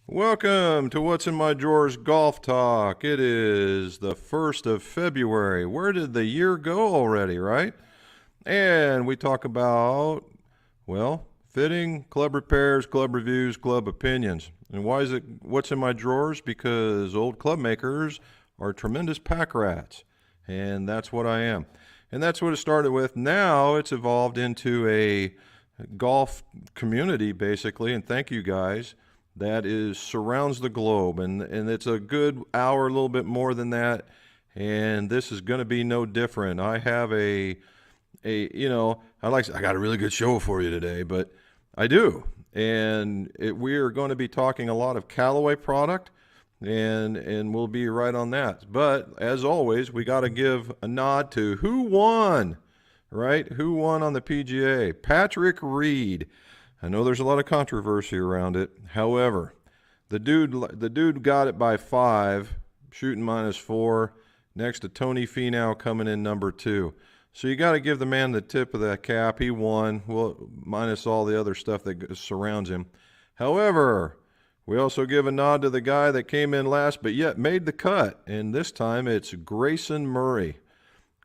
Welcome to What's in My Drawers Golf Talk. It is the 1st of February. Where did the year go already, right? And we talk about, well, fitting, club repairs, club reviews, club opinions. And why is it What's in My Drawers? Because old club makers are tremendous pack rats. And that's what I am. And that's what it started with. Now it's evolved into a golf community, basically. And thank you guys. That surrounds the globe, and it's a good hour, a little bit more than that, and this is going to be no different. I have I got a really good show for you today, but I do, and we are going to be talking a lot of Callaway product, and we'll be right on that. But as always, we got to give a nod to who won, right? Who won on the PGA? Patrick Reed. I know there's a lot of controversy around it. However, the dude got it by 5, shooting -4, next to Tony Finau coming in number 2. So you got to give the man the tip of the cap. He won, well, minus all the other stuff that surrounds him. However, we also give a nod to the guy that came in last but yet made the cut, and this time it's Grayson Murray.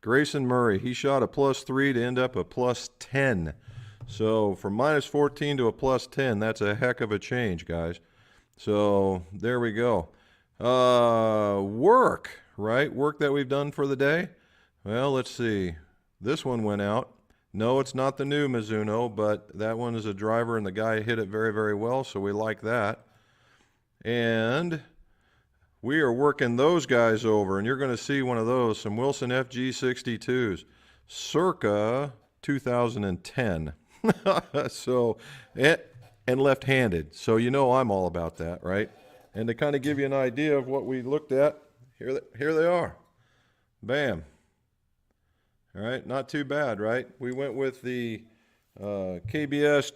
Grayson Murray, he shot a +3 to end up a +10. So from -14 to a +10, that's a heck of a change, guys. So there we go. Work, right? Work that we've done for the day. Well, let's see. This one went out. No, it's not the new Mizuno, but that one is a driver, and the guy hit it very, very well, so we like that. And we are working those guys over, and you're going to see one of those, some Wilson FG62s, circa 2010. So, and left-handed. So you know I'm all about that, right? And to kind of give you an idea of what we looked at, here they are. Bam. All right, not too bad, right? We went with the KBS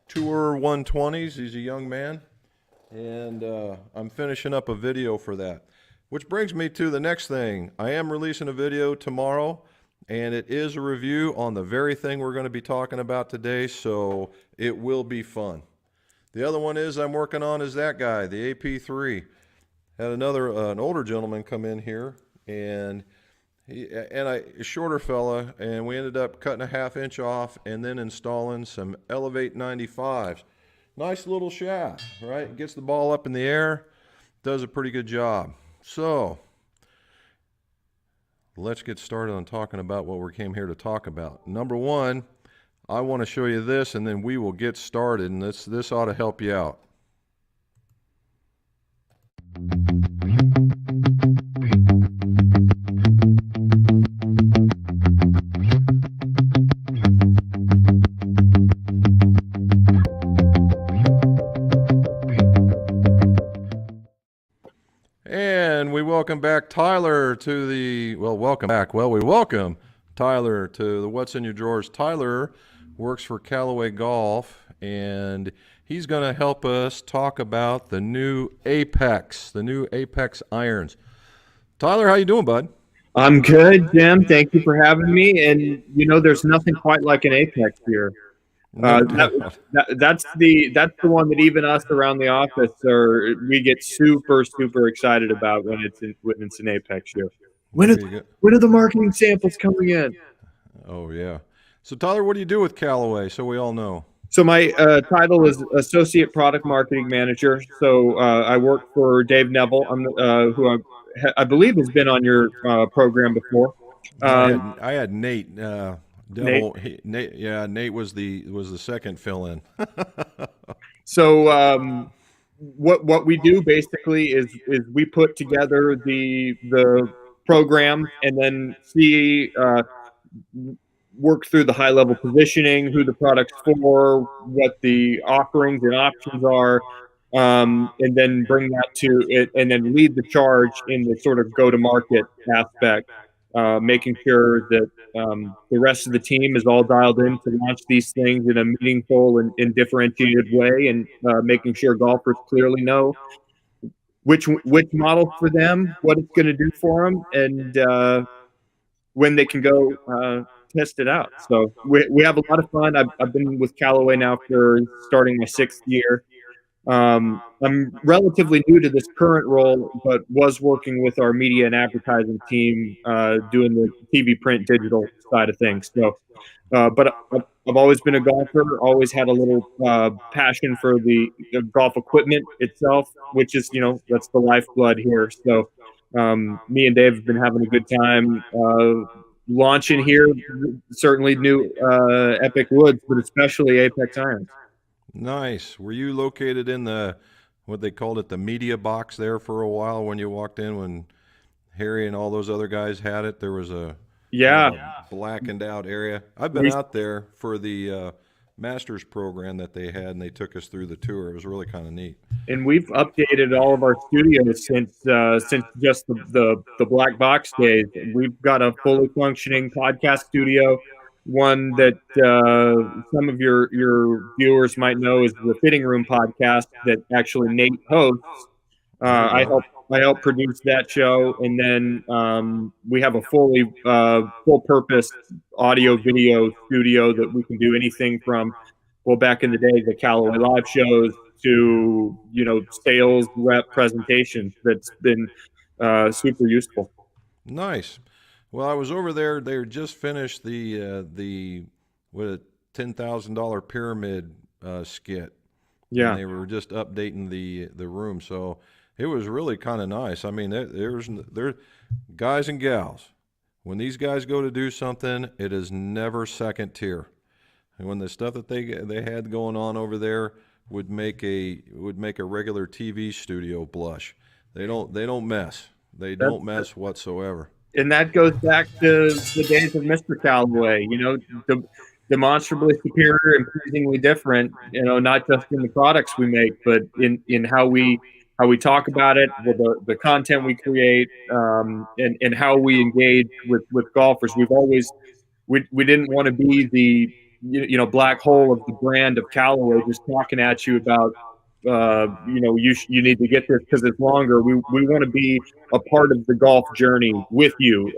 Tour 120s. He's a young man. And I'm finishing up a video for that. Which brings me to the next thing. I am releasing a video tomorrow. And it is a review on the very thing we're going to be talking about today, so it will be fun. The other one I'm working on is that guy, the AP3. Had an older gentleman come in here, and a shorter fella, and we ended up cutting a 1/2 inch off and then installing some Elevate 95s. Nice little shaft, right? Gets the ball up in the air, does a pretty good job. So let's get started on talking about what we came here to talk about. Number one, I want to show you this, and then we will get started, and this ought to help you out. And we welcome back Tyler to the, well, welcome back. Well, we welcome Tyler to the What's in Your Drawers. Tyler works for Callaway Golf, and he's going to help us talk about the new Apex irons. Tyler, how you doing, bud? I'm good, Jim. Thank you for having me. And, you know, there's nothing quite like an Apex here. That's the one that even us around the office we get super excited about when it's an Apex year. When are the marketing samples coming in? Oh yeah. So Tyler, what do you do with Callaway? So we all know. So my title is Associate Product Marketing Manager. So I work for Dave Neville, who I believe has been on your program before. I had Nate. Nate was the second fill-in. So what we do basically is we put together the program and then work through the high-level positioning, who the product's for, what the offerings and options are, and then bring that to it, and then lead the charge in the sort of go-to-market aspect, making sure that the rest of the team is all dialed in to launch these things in a meaningful and differentiated way, and making sure golfers clearly know which model for them, what it's going to do for them, and when they can go test it out. So we have a lot of fun. I've been with Callaway now for starting my 6th year. I'm relatively new to this current role, but was working with our media and advertising team, doing the TV, print, digital side of things. So, but I've always been a golfer, always had a little passion for the golf equipment itself, which is, that's the lifeblood here. So, me and Dave have been having a good time launching here. Certainly new Epic Woods, but especially Apex Irons. Nice. Were you located in what they called it, the media box there for a while when you walked in, when Harry and all those other guys had it? There was a blackened out area. I've been out there for the master's program that they had, and they took us through the tour. It was really kind of neat. And we've updated all of our studios since just the black box days. We've got a fully functioning podcast studio, one that some of your viewers might know is the Fitting Room podcast that actually Nate hosts. I help produce that show, and then we have a fully full purpose audio video studio that we can do anything from, well, back in the day, the Callaway live shows to sales rep presentations. That's been super useful. Nice. Well, I was over there. They just finished the $10,000 pyramid skit. Yeah, and they were just updating the room, so it was really kind of nice. I mean, there guys and gals. When these guys go to do something, it is never second tier. And when the stuff that they had going on over there would make a regular TV studio blush. They don't mess. They don't mess whatsoever. And that goes back to the days of Mr. Callaway, demonstrably superior and pleasingly different, not just in the products we make, but in how we talk about it, the content we create, and how we engage with golfers. We've always, we didn't want to be the, black hole of the brand of Callaway, just talking at you about, you need to get this because it's longer. We want to be a part of the golf journey with you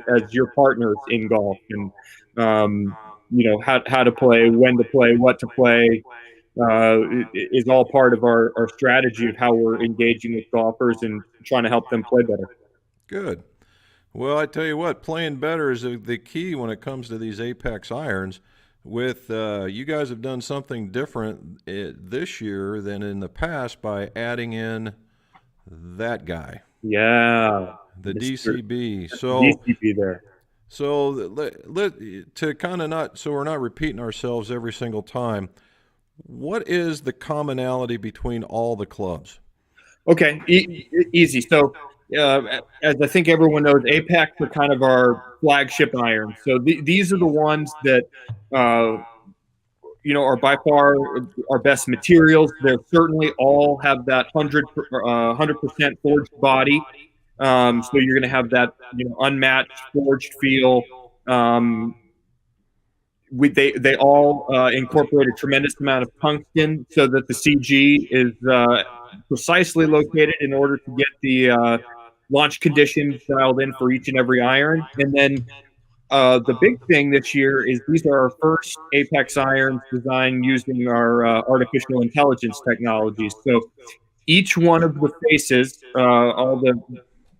as your partners in golf, and how to play, when to play, what to play is all part of our strategy of how we're engaging with golfers and trying to help them play better. Good. Well, I tell you what, playing better is the key when it comes to these Apex irons. With you guys have done something different this year than in the past by adding in that guy. Yeah, the DCB. So DCB there. So to kind of not, so we're not repeating ourselves every single time. What is the commonality between all the clubs? Okay, easy. So as I think everyone knows, Apex are kind of our flagship irons. So these are the ones that are by far our best materials. They certainly all have that 100% forged body. So you're going to have that unmatched forged feel. They all incorporate a tremendous amount of tungsten, so that the CG is precisely located in order to get the launch conditions dialed in for each and every iron. And then the big thing this year is these are our first Apex irons designed using our artificial intelligence technologies. So each one of the faces, all the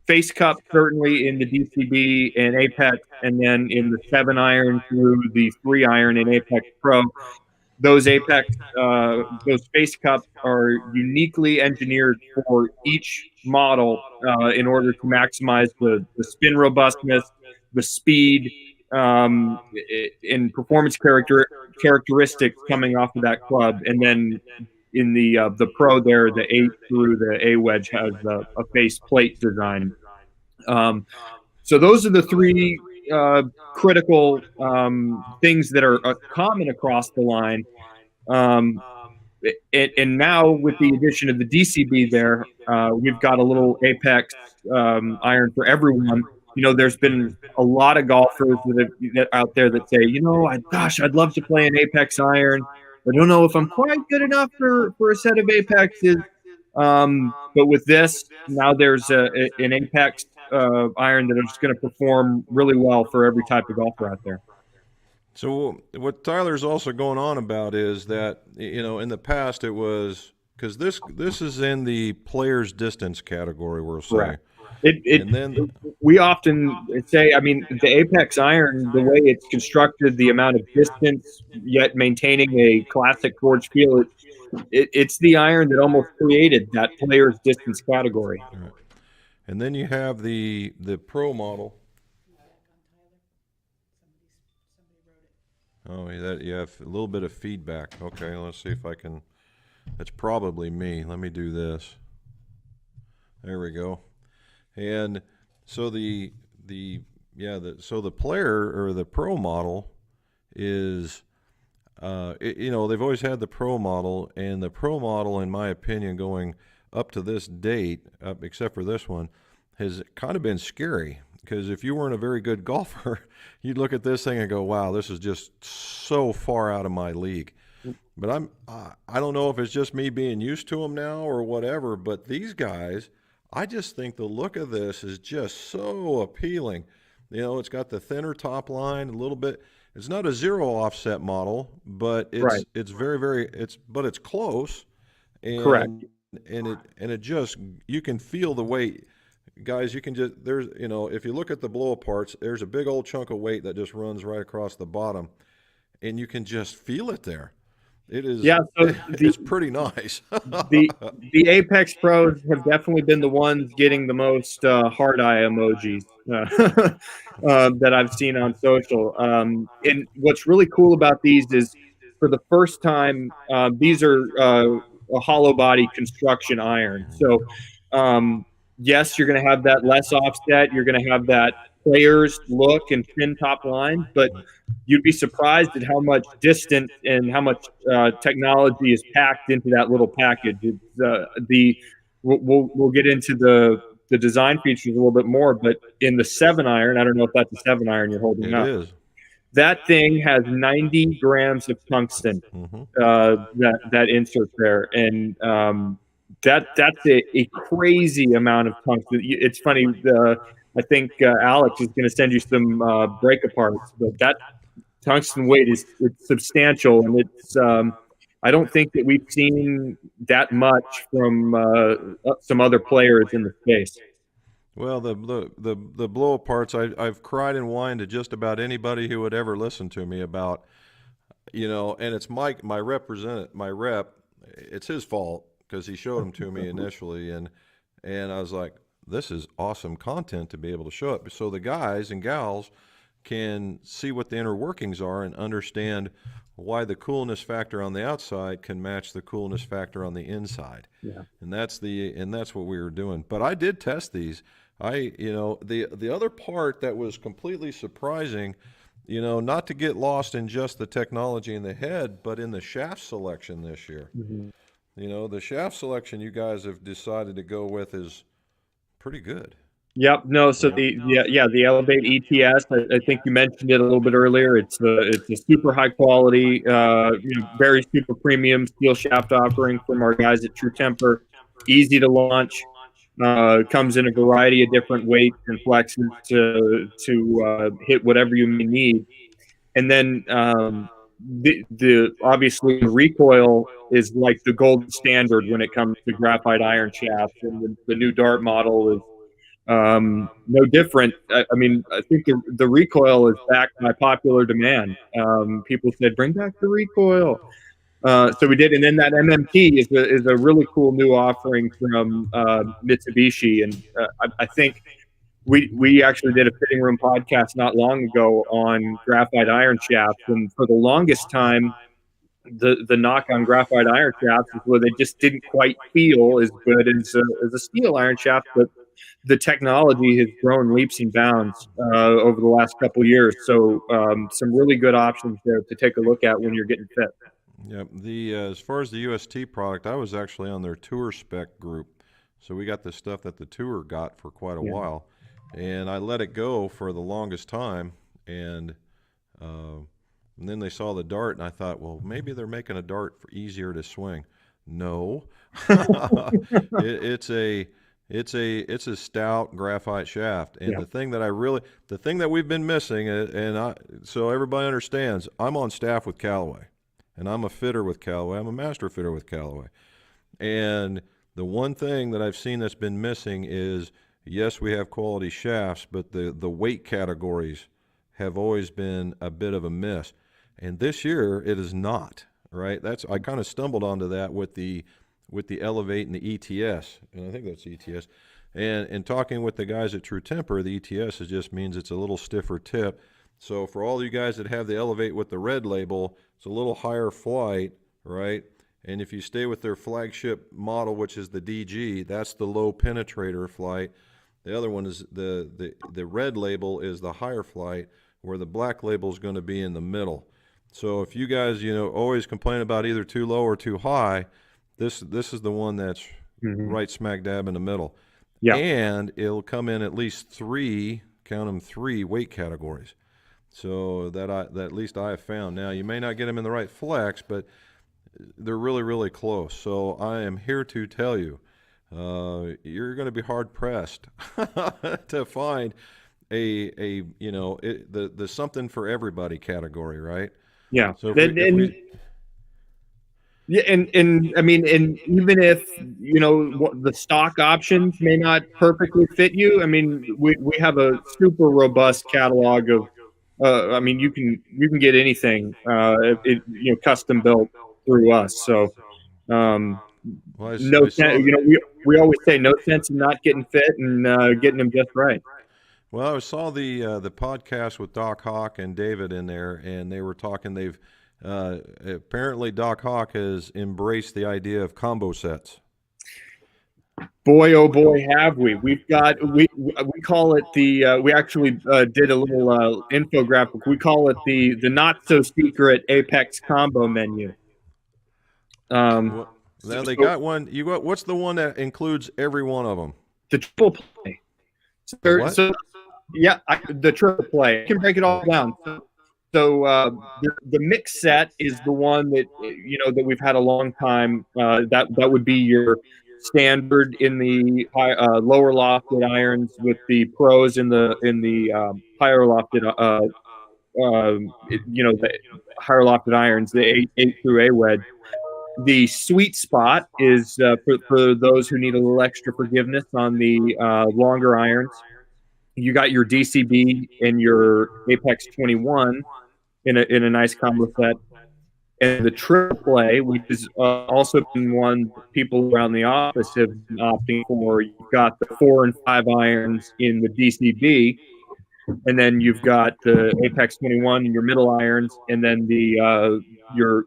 face cup certainly in the DCB and Apex, and then in the 7 iron through the 3 iron in Apex Pro, those those face cups are uniquely engineered for each model in order to maximize the spin robustness, the speed, and performance characteristics coming off of that club. And then in the Pro there, the 8 through the A wedge has a face plate design. So those are the 3 critical things that are common across the line. And now with the addition of the DCB there, we've got a little Apex iron for everyone. There's been a lot of golfers that out there that say, I'd love to play an Apex iron. I don't know if I'm quite good enough for a set of Apexes. But with this, now there's an Apex iron that is going to perform really well for every type of golfer out there. So what Tyler's also going on about is that, in the past it was, because this is in the player's distance category, we'll say. Correct. It And then, we often say, I mean, the Apex iron, the way it's constructed, the amount of distance yet maintaining a classic forged feel, it's the iron that almost created that player's distance category. right. And then you have the pro model. Oh, you have a little bit of feedback. Okay, let's see if I can. That's probably me. Let me do this. There we go. And so so the player or the pro model is, they've always had the pro model, and the pro model, in my opinion, going up to this date, except for this one, has kind of been scary. Because if you weren't a very good golfer, you'd look at this thing and go, "Wow, this is just so far out of my league." But I don't know if it's just me being used to them now or whatever. But these guys, I just think the look of this is just so appealing. It's got the thinner top line, a little bit. It's not a zero offset model, but Right. it's very, very but it's close, Correct. and it just, you can feel the weight. Guys, you can just, if you look at the blow aparts, there's a big old chunk of weight that just runs right across the bottom, and you can just feel it there. It is, Yeah. So it's pretty nice. the Apex Pros have definitely been the ones getting the most hard eye emojis that I've seen on social. And what's really cool about these is, for the first time, these are a hollow body construction iron. So, yes, you're going to have that less offset. You're going to have that players look and thin top line, but you'd be surprised at how much distance and how much technology is packed into that little package. We'll get into the design features a little bit more, but in the 7-iron, I don't know if that's a 7-iron you're holding It up. is. That thing has 90 grams of tungsten. Mm-hmm. That insert there, and that's a crazy amount of tungsten. It's funny. I think Alex is going to send you some break aparts, but that tungsten weight it's substantial, and it's I don't think that we've seen that much from some other players in the space. Well, the blow aparts, I've cried and whined to just about anybody who would ever listen to me about, and it's my rep. It's his fault because he showed them to me initially, and I was like, this is awesome content to be able to show it, so the guys and gals can see what the inner workings are and understand why the coolness factor on the outside can match the coolness factor on the inside. Yeah. And that's what we were doing. But I did test these. The other part that was completely surprising, not to get lost in just the technology in the head, but in the shaft selection this year. Mm-hmm. The shaft selection you guys have decided to go with is pretty good. Yep. No. So the Elevate ETS. I think you mentioned it a little bit earlier. It's a super high quality, very super premium steel shaft offering from our guys at True Temper. Easy to launch. Comes in a variety of different weights and flexes to hit whatever you may need. And then the obviously the recoil is like the gold standard when it comes to graphite iron shafts, and the new Dart model is no different. I mean, I think the recoil is back by popular demand. People said, bring back the recoil. So we did. And then that MMT is a really cool new offering from Mitsubishi. And I think we actually did a fitting room podcast not long ago on graphite iron shafts. And for the longest time, the knock on graphite iron shafts is where they just didn't quite feel as good as a steel iron shaft, but the technology has grown leaps and bounds over the last couple of years. So some really good options there to take a look at when you're getting fit. Yeah, as far as the UST product, I was actually on their tour spec group, so we got the stuff that the tour got for quite a while, and I let it go for the longest time, and then they saw the Dart, and I thought, well, maybe they're making a Dart for easier to swing. No, it's a It's a stout graphite shaft, and Yeah. the thing that we've been missing, so everybody understands, I'm on staff with Callaway, and I'm a fitter with Callaway. I'm a master fitter with Callaway, and the one thing that I've seen that's been missing is, yes, we have quality shafts, but the weight categories have always been a bit of a miss, and this year it is not. Right? I kind of stumbled onto that with the Elevate and the ETS, and I think that's ETS. And talking with the guys at True Temper, the ETS just means it's a little stiffer tip. So for all you guys that have the Elevate with the red label, it's a little higher flight, right? And if you stay with their flagship model, which is the DG, that's the low penetrator flight. The other one is the red label is the higher flight, where the black label is going to be in the middle. So if you guys, always complain about either too low or too high, this is the one that's right smack dab in the middle. Yeah. And it'll come in at least three weight categories. So that at least I have found. Now, you may not get them in the right flex, but they're really, really close. So I am here to tell you, you're going to be hard pressed to find the something for everybody category, right? Yeah. So yeah, and I mean, and even if the stock options may not perfectly fit you, I mean, we have a super robust catalog of. I mean, you can get anything, custom built through us. So, no sense. We always say no sense in not getting fit and getting them just right. Well, I saw the podcast with Doc Hawk and David in there, and they were talking. They've apparently Doc Hawk has embraced the idea of combo sets. Boy, oh boy, have we! We call it the. We actually did a little infographic. We call it the not so secret Apex combo menu. Now they got one. What's the one that includes every one of them? The triple play. The triple play. I can break it all down. So the mix set is the one that that we've had a long time. That would be your standard in the lower lofted irons, with the pros in the higher lofted the higher lofted irons, the 8 through A wedge. The sweet spot is for those who need a little extra forgiveness on the longer irons. You got your DCB and your Apex 21 in a nice combo set, and the triple A, which is also been one people around the office have been opting for. You've got the 4 and 5 irons in the DCB, and then you've got the Apex 21 in your middle irons, and then the your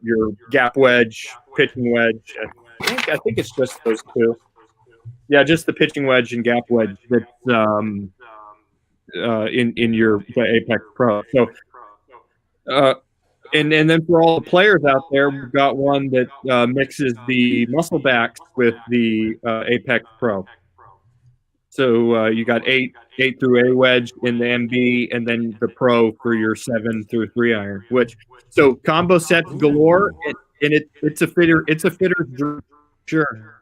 gap wedge, pitching wedge. I think it's just those two. Yeah, just the pitching wedge and gap wedge that's in your Apex Pro. So, and then for all the players out there, we've got one that mixes the muscle backs with the Apex Pro. So you got 8 through A wedge in the MB, and then the Pro for your 7 through 3 iron. So combo sets galore, and it's a fitter. It's a fitter's dream, sure.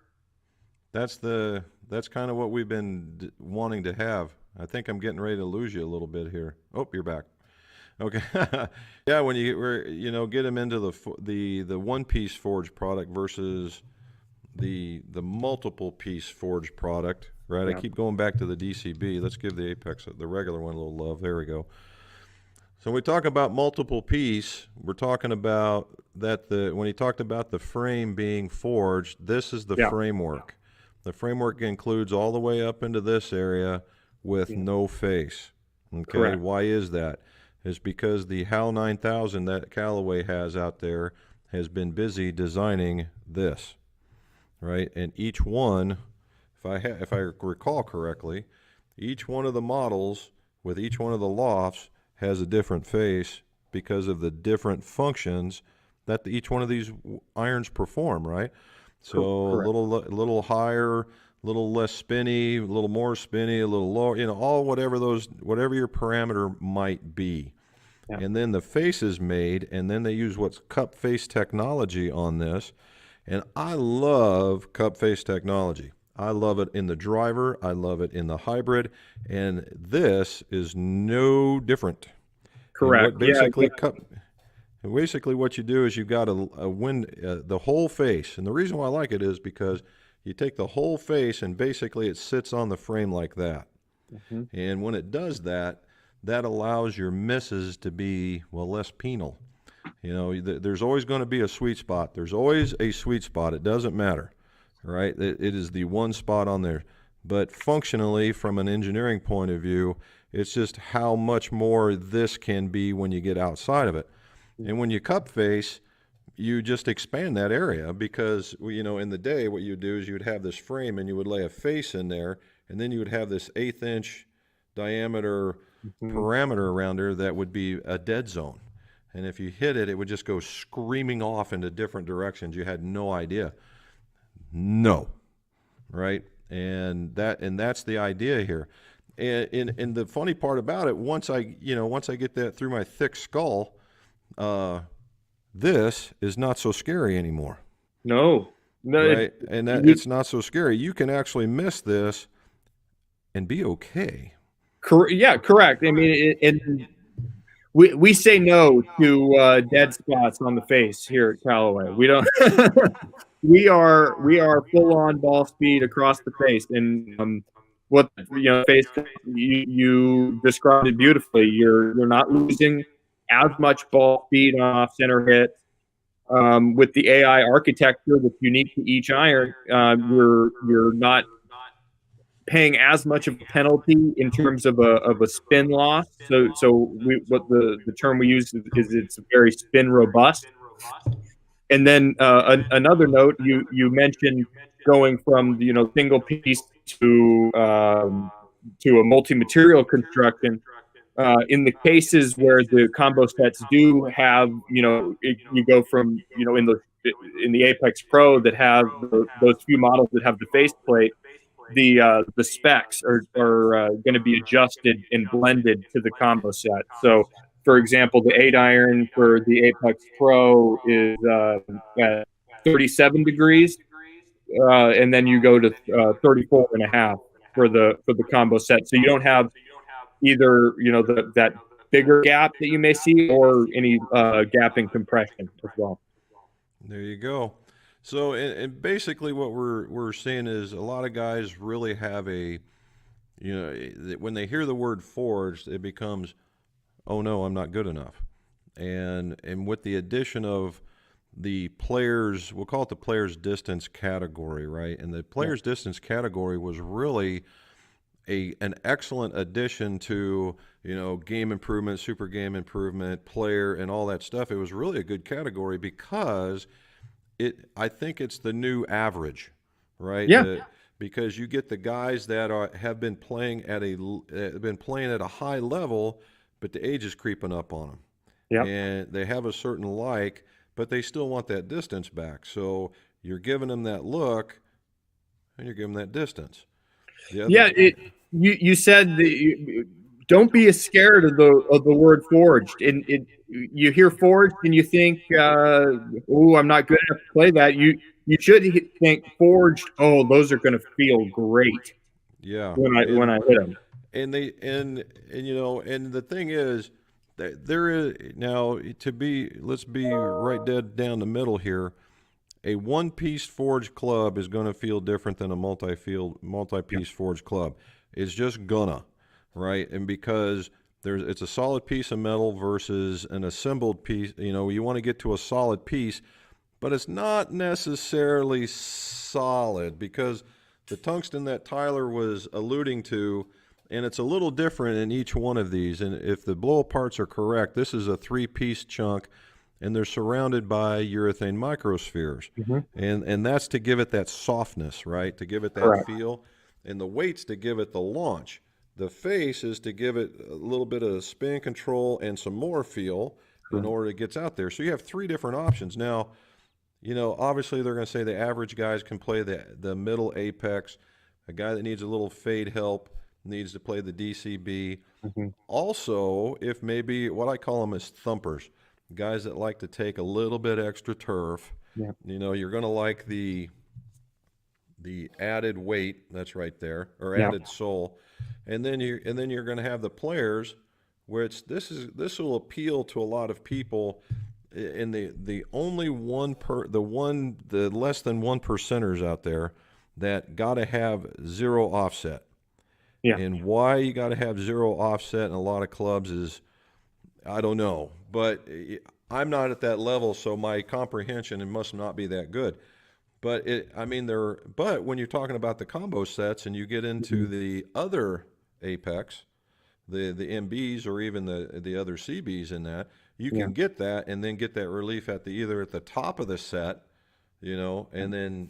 That's kind of what we've been wanting to have. I think I'm getting ready to lose you a little bit here. Oh, you're back. Okay. Yeah, when you get them into the one-piece forged product versus the multiple piece forged product, right? Yeah. I keep going back to the DCB. Let's give the Apex, the regular one, a little love. There we go. So when we talk about multiple piece, we're talking about that when he talked about the frame being forged, this is the framework. The framework includes all the way up into this area with no face. Okay. Correct. Why is that? It's because the HAL 9000 that Callaway has out there has been busy designing this, right? And each one, if I recall correctly, each one of the models with each one of the lofts has a different face because of the different functions that each one of these irons perform, right? So correct. a little higher, a little less spinny, a little more spinny, a little lower, all whatever your parameter might be. Yeah. And then the face is made, and then they use what's cup face technology on this. And I love cup face technology. I love it in the driver. I love it in the hybrid. And this is no different. And Correct. what Yeah. basically what you do is you've got a wind, the whole face. And the reason why I like it is because you take the whole face and basically it sits on the frame like that. Mhm. And when it does that, that allows your misses to be, well, less penal. You know, there's always going to be a sweet spot. There's always a sweet spot. It doesn't matter, right? It is the one spot on there. But functionally, from an engineering point of view, it's just how much more this can be when you get outside of it. And when you cup face, you just expand that area because, you know, in the day, what you do is you would have this frame and you would lay a face in there, and then you would have this 1/8 inch diameter Mhm. parameter around there that would be a dead zone. And if you hit it, it would just go screaming off into different directions. You had no idea. No, right? And that's the idea here. And the funny part about it, once I get that through my thick skull, this is not so scary anymore, No. No. right? And that it's not so scary. You can actually miss this and be okay. Yeah. Correct. I mean, and we say no to dead spots on the face here at Callaway. We don't. we are full on ball speed across the face, and what face you described it beautifully. You're not losing as much ball speed off center hit. With the AI architecture that's unique to each iron, you're not paying as much of a penalty in terms of a spin loss. What the term we use is it's very spin robust. And then another note, you mentioned going from single piece to a multi-material construction. In the cases where the combo sets do have, you go from in the Apex Pro that have those few models that have the faceplate, the specs are going to be adjusted and blended to the combo set. So, for example, the 8-iron for the Apex Pro is at 37 degrees, and then you go to 34 and a half for the combo set. So you don't have either that bigger gap that you may see or any gap in compression as well. There you go. So, and basically what we're seeing is a lot of guys really have when they hear the word forged, it becomes, oh no, I'm not good enough. And with the addition of the players, we'll call it the players distance category, right? And the players distance category was really an excellent addition to, game improvement, super game improvement, player, and all that stuff. It was really a good category because I think it's the new average, right? Yeah. Because you get the guys that have been playing at a high level, but the age is creeping up on them. Yeah. And they have a certain but they still want that distance back. So you're giving them that look, and you're giving them that distance. You said don't be as scared of the word forged. And you hear forged and you think, oh, I'm not good enough to play that. You should think forged. Oh, those are going to feel great. Yeah. When I hit them. And and the thing is that there is now let's be right dead down the middle here. A one-piece forged club is going to feel different than a multi-piece forged club. It's just gonna, right? And because it's a solid piece of metal versus an assembled piece. You want to get to a solid piece, but it's not necessarily solid because the tungsten that Tyler was alluding to, and it's a little different in each one of these. And if the blow parts are correct, this is a 3-piece chunk, and they're surrounded by urethane microspheres. Mm-hmm. And that's to give it that softness, right? To give it that Correct. feel. And the weight's to give it the launch. The face is to give it a little bit of spin control and some more feel in order it gets out there. So you have 3 different options. Now, obviously they're going to say the average guys can play the middle apex. A guy that needs a little fade help needs to play the DCB. Mm-hmm. Also, if maybe what I call them is thumpers, guys that like to take a little bit extra turf. Yeah. You're going to like the added weight that's right there, or Yeah. added sole, and then you're going to have the players, which this will appeal to a lot of people. In the only the less than 1%ers out there that got to have zero offset. Yeah. And why you got to have zero offset in a lot of clubs is, I don't know, but I'm not at that level, so my comprehension it must not be that good. But but when you're talking about the combo sets and you get into the other Apex, the MBs or even the other CBs in that, you can get that and then get that relief either at the top of the set, and then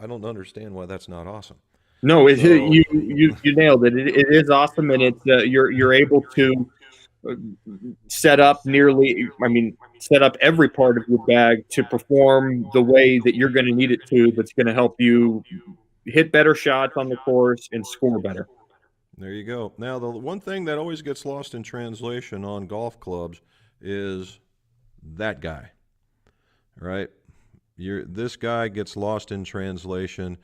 I don't understand why that's not awesome. No, So you nailed it. It is awesome, and it's you're able to set up set up every part of your bag to perform the way that you're going to need it to. That's going to help you hit better shots on the course and score better. There you go. Now, the one thing that always gets lost in translation on golf clubs is that guy, right? This guy gets lost in translation,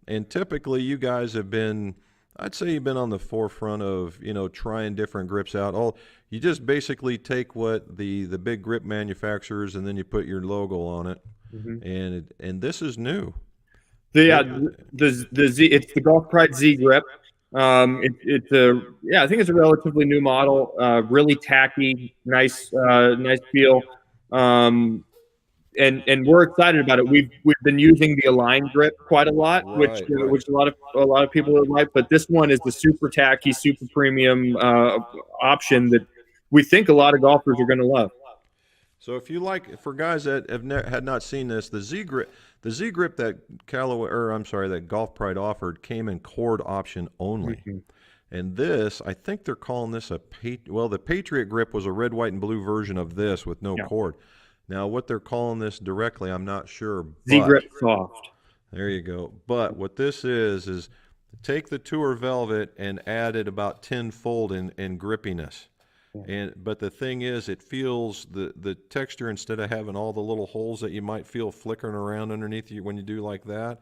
and typically you guys have been, I'd say you've been on the forefront of, trying different grips out. You just basically take what the big grip manufacturers and then you put your logo on it, and this is new. The Z, it's the Golf Pride Z Grip. I think it's a relatively new model. Really tacky, nice feel. And we're excited about it. We've been using the Align grip quite a lot, which a lot of people would like. But this one is the super tacky, super premium option that we think a lot of golfers are going to love. So if you like, for guys that had not seen this, the Z grip that that Golf Pride offered came in cord option only. And this, I think they're calling this the Patriot Grip was a red, white, and blue version of this with no cord. Now, what they're calling this directly, I'm not sure. Z Grip Soft. There you go. But what this is take the Tour Velvet and add it about tenfold in grippiness. But the thing is, it feels the texture, instead of having all the little holes that you might feel flickering around underneath you when you do like that,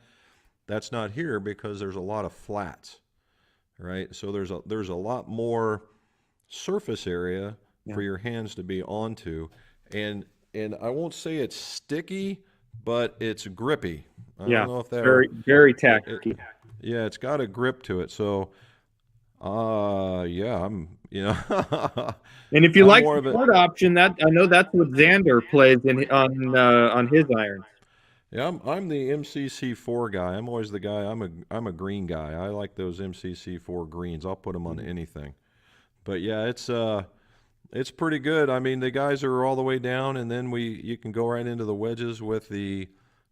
that's not here because there's a lot of flats, right? So there's a lot more surface area for your hands to be onto, and I won't say it's sticky, but it's grippy. I don't know if that very, very tacky. It's got a grip to it. So, I'm, And if you like the cord option, that I know that's what Xander plays on his irons. Yeah, I'm the MCC4 guy. I'm always the guy. I'm a green guy. I like those MCC4 greens. I'll put them on anything. But yeah, it's pretty good. I mean, the guys are all the way down, and then you can go right into the wedges with the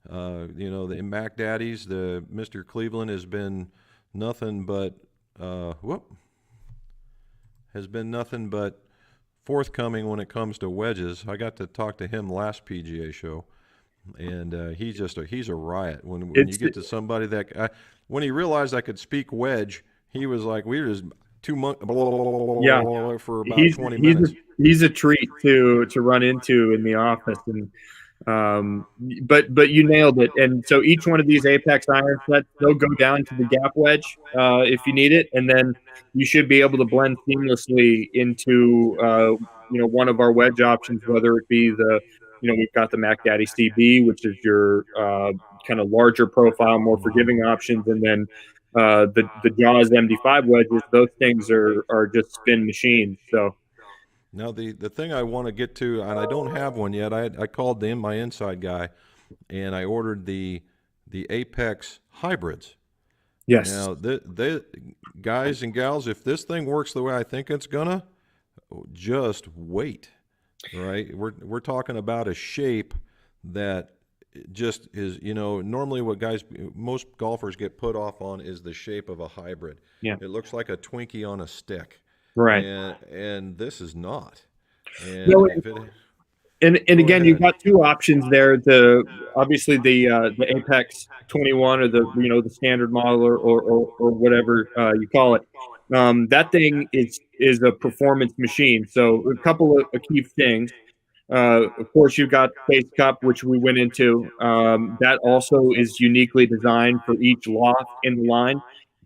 the Mac Daddies. The Mr. Cleveland has been nothing but forthcoming when it comes to wedges. I got to talk to him last PGA show, and he's a riot. When you get to somebody when he realized I could speak wedge, he was like, we were just for about 20 minutes. He's a treat to run into in the office, and but you nailed it. And so each one of these Apex iron sets, they'll go down to the gap wedge if you need it, and then you should be able to blend seamlessly into one of our wedge options, whether it be we've got the Mac Daddy CB, which is your kind of larger profile, more forgiving options, and then the Jaws MD5 wedges. Those things are just spin machines. So now the thing I want to get to, and I don't have one yet. I called my inside guy, and I ordered the Apex hybrids. Yes. Now the guys and gals, if this thing works the way I think it's gonna, just wait. Right? We're talking about a shape that just is, normally what most golfers get put off on is the shape of a hybrid. Yeah. It looks like a Twinkie on a stick. Right. And this is not. And again, you've got two options there. Obviously the Apex 21 or the standard model or whatever you call it. That thing is a performance machine. So a couple of key things. Of course, you've got Space Cup, which we went into. That also is uniquely designed for each loft in the line.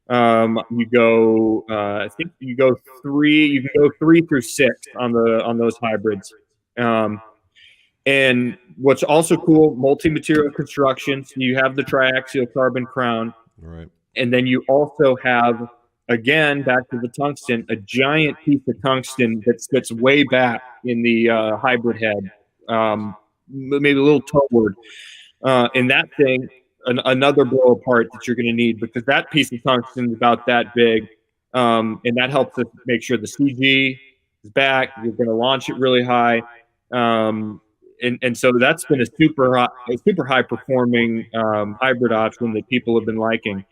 You go, I think you go three. You can go 3 through 6 on those hybrids. And what's also cool, multi-material construction. So you have the triaxial carbon crown, Right. and then you also have, again, back to the tungsten, a giant piece of tungsten that's way back in the hybrid head, maybe a little toward. And that thing, another blow apart that you're going to need, because that piece of tungsten is about that big. And that helps us make sure the CG is back. You're going to launch it really high. And so that's been a super high performing hybrid option that people have been liking.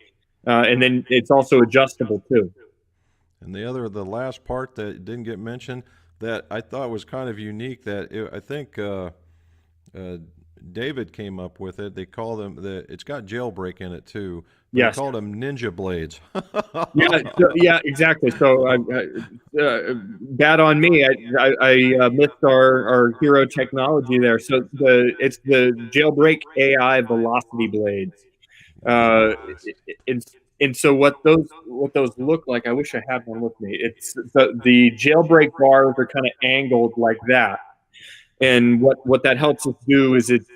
And then it's also adjustable too. And the last part that didn't get mentioned that I thought was kind of unique, I think David came up with it. They call them it's got jailbreak in it too. Yes. They called them ninja blades. Yeah, exactly. So bad on me. I missed our hero technology there. So it's the jailbreak AI velocity blades. And so what those look like, I wish I had one with me. It's the jailbreak bars are kind of angled like that. And what that helps us do is it's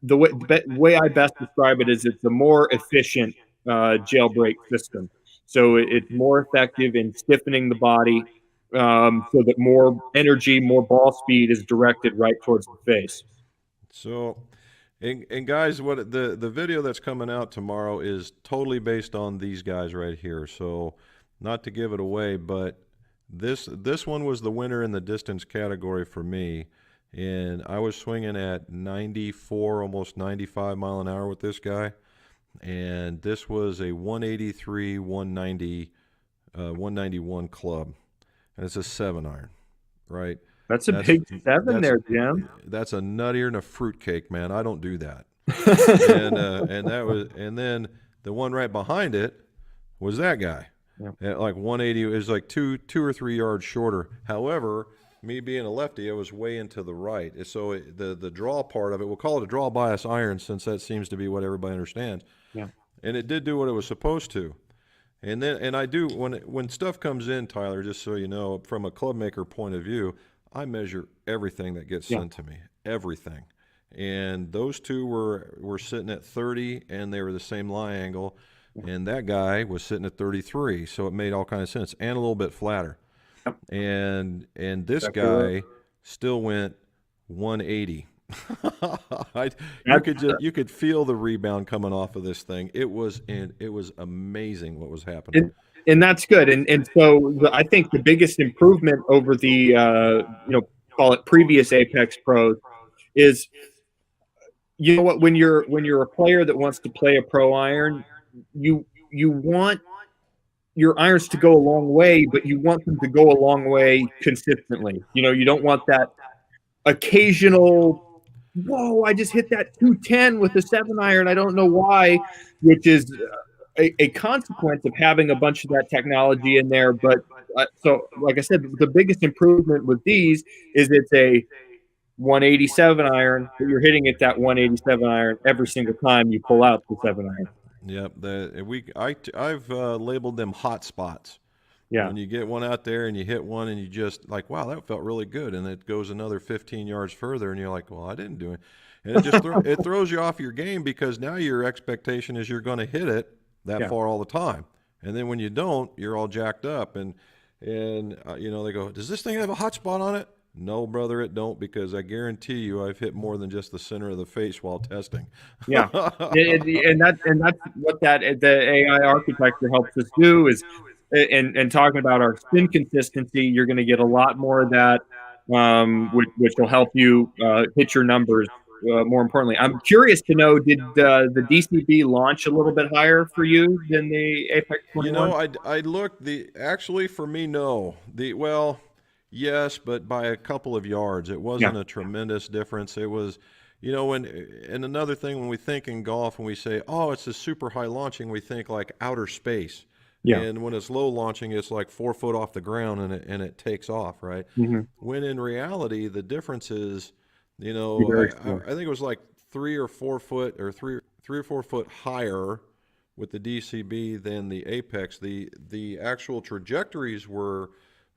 the way I best describe it is it's a more efficient jailbreak system. So it's more effective in stiffening the body, so that more energy, more ball speed is directed right towards the face. So, and guys, what the video that's coming out tomorrow is totally based on these guys right here. So, not to give it away, but this one was the winner in the distance category for me, and I was swinging at 94, almost 95 mile an hour with this guy, and this was a 183, 190, 191 club, and it's a 7-iron, right? That's a big 7 there, Jim. That's a nuttier than a fruitcake, man. I don't do that. and then the one right behind it was that guy. Yeah. At like 180, it was like two or 3 yards shorter. However, me being a lefty, I was way into the right. So the draw part of it, we'll call it a draw bias iron, since that seems to be what everybody understands. Yeah. And it did do what it was supposed to. And I do, when stuff comes in, Tyler, just so you know, from a club maker point of view, I measure everything that gets sent to me, everything. And those two were sitting at 30, and they were the same lie angle. And that guy was sitting at 33, so it made all kinds of sense, and a little bit flatter. Yep. And this guy still went 180. You could feel the rebound coming off of this thing. It was amazing what was happening. And that's good. And so I think the biggest improvement over the call it previous Apex Pros is, you know what, when you're a player that wants to play a pro iron, you want your irons to go a long way, but you want them to go a long way consistently. You don't want that occasional, whoa, I just hit that 210 with a 7-iron, I don't know why, which is a consequence of having a bunch of that technology in there. But so, like I said, the biggest improvement with these is it's a 187 iron, but you're hitting it that 187 iron every single time you pull out the 7-iron. Yep, I've labeled them hot spots. Yeah. When you get one out there and you hit one and you just like, wow, that felt really good, and it goes another 15 yards further, and you're like, well, I didn't do it, and it just it throws you off your game, because now your expectation is you're going to hit it that far all the time, and then when you don't, you're all jacked up, and they go, does this thing have a hot spot on it? No, brother, it don't, because I guarantee you I've hit more than just the center of the face while testing. Yeah, and that's what the AI architecture helps us do is, and talking about our spin consistency, you're going to get a lot more of that, which will help you hit your numbers. More importantly, I'm curious to know, did the DCB launch a little bit higher for you than the Apex 21? I looked, actually for me, no. Yes, but by a couple of yards. It wasn't a tremendous difference. It was, and another thing, when we think in golf, when we say, oh, it's a super high launching, we think like outer space. Yeah. And when it's low launching, it's like 4 foot off the ground and it takes off, right? Mm-hmm. When in reality, the difference is, you Be know, very slow. I think it was like 3 or 4 foot or 3 or 4 foot higher with the DCB than the Apex. The actual trajectories were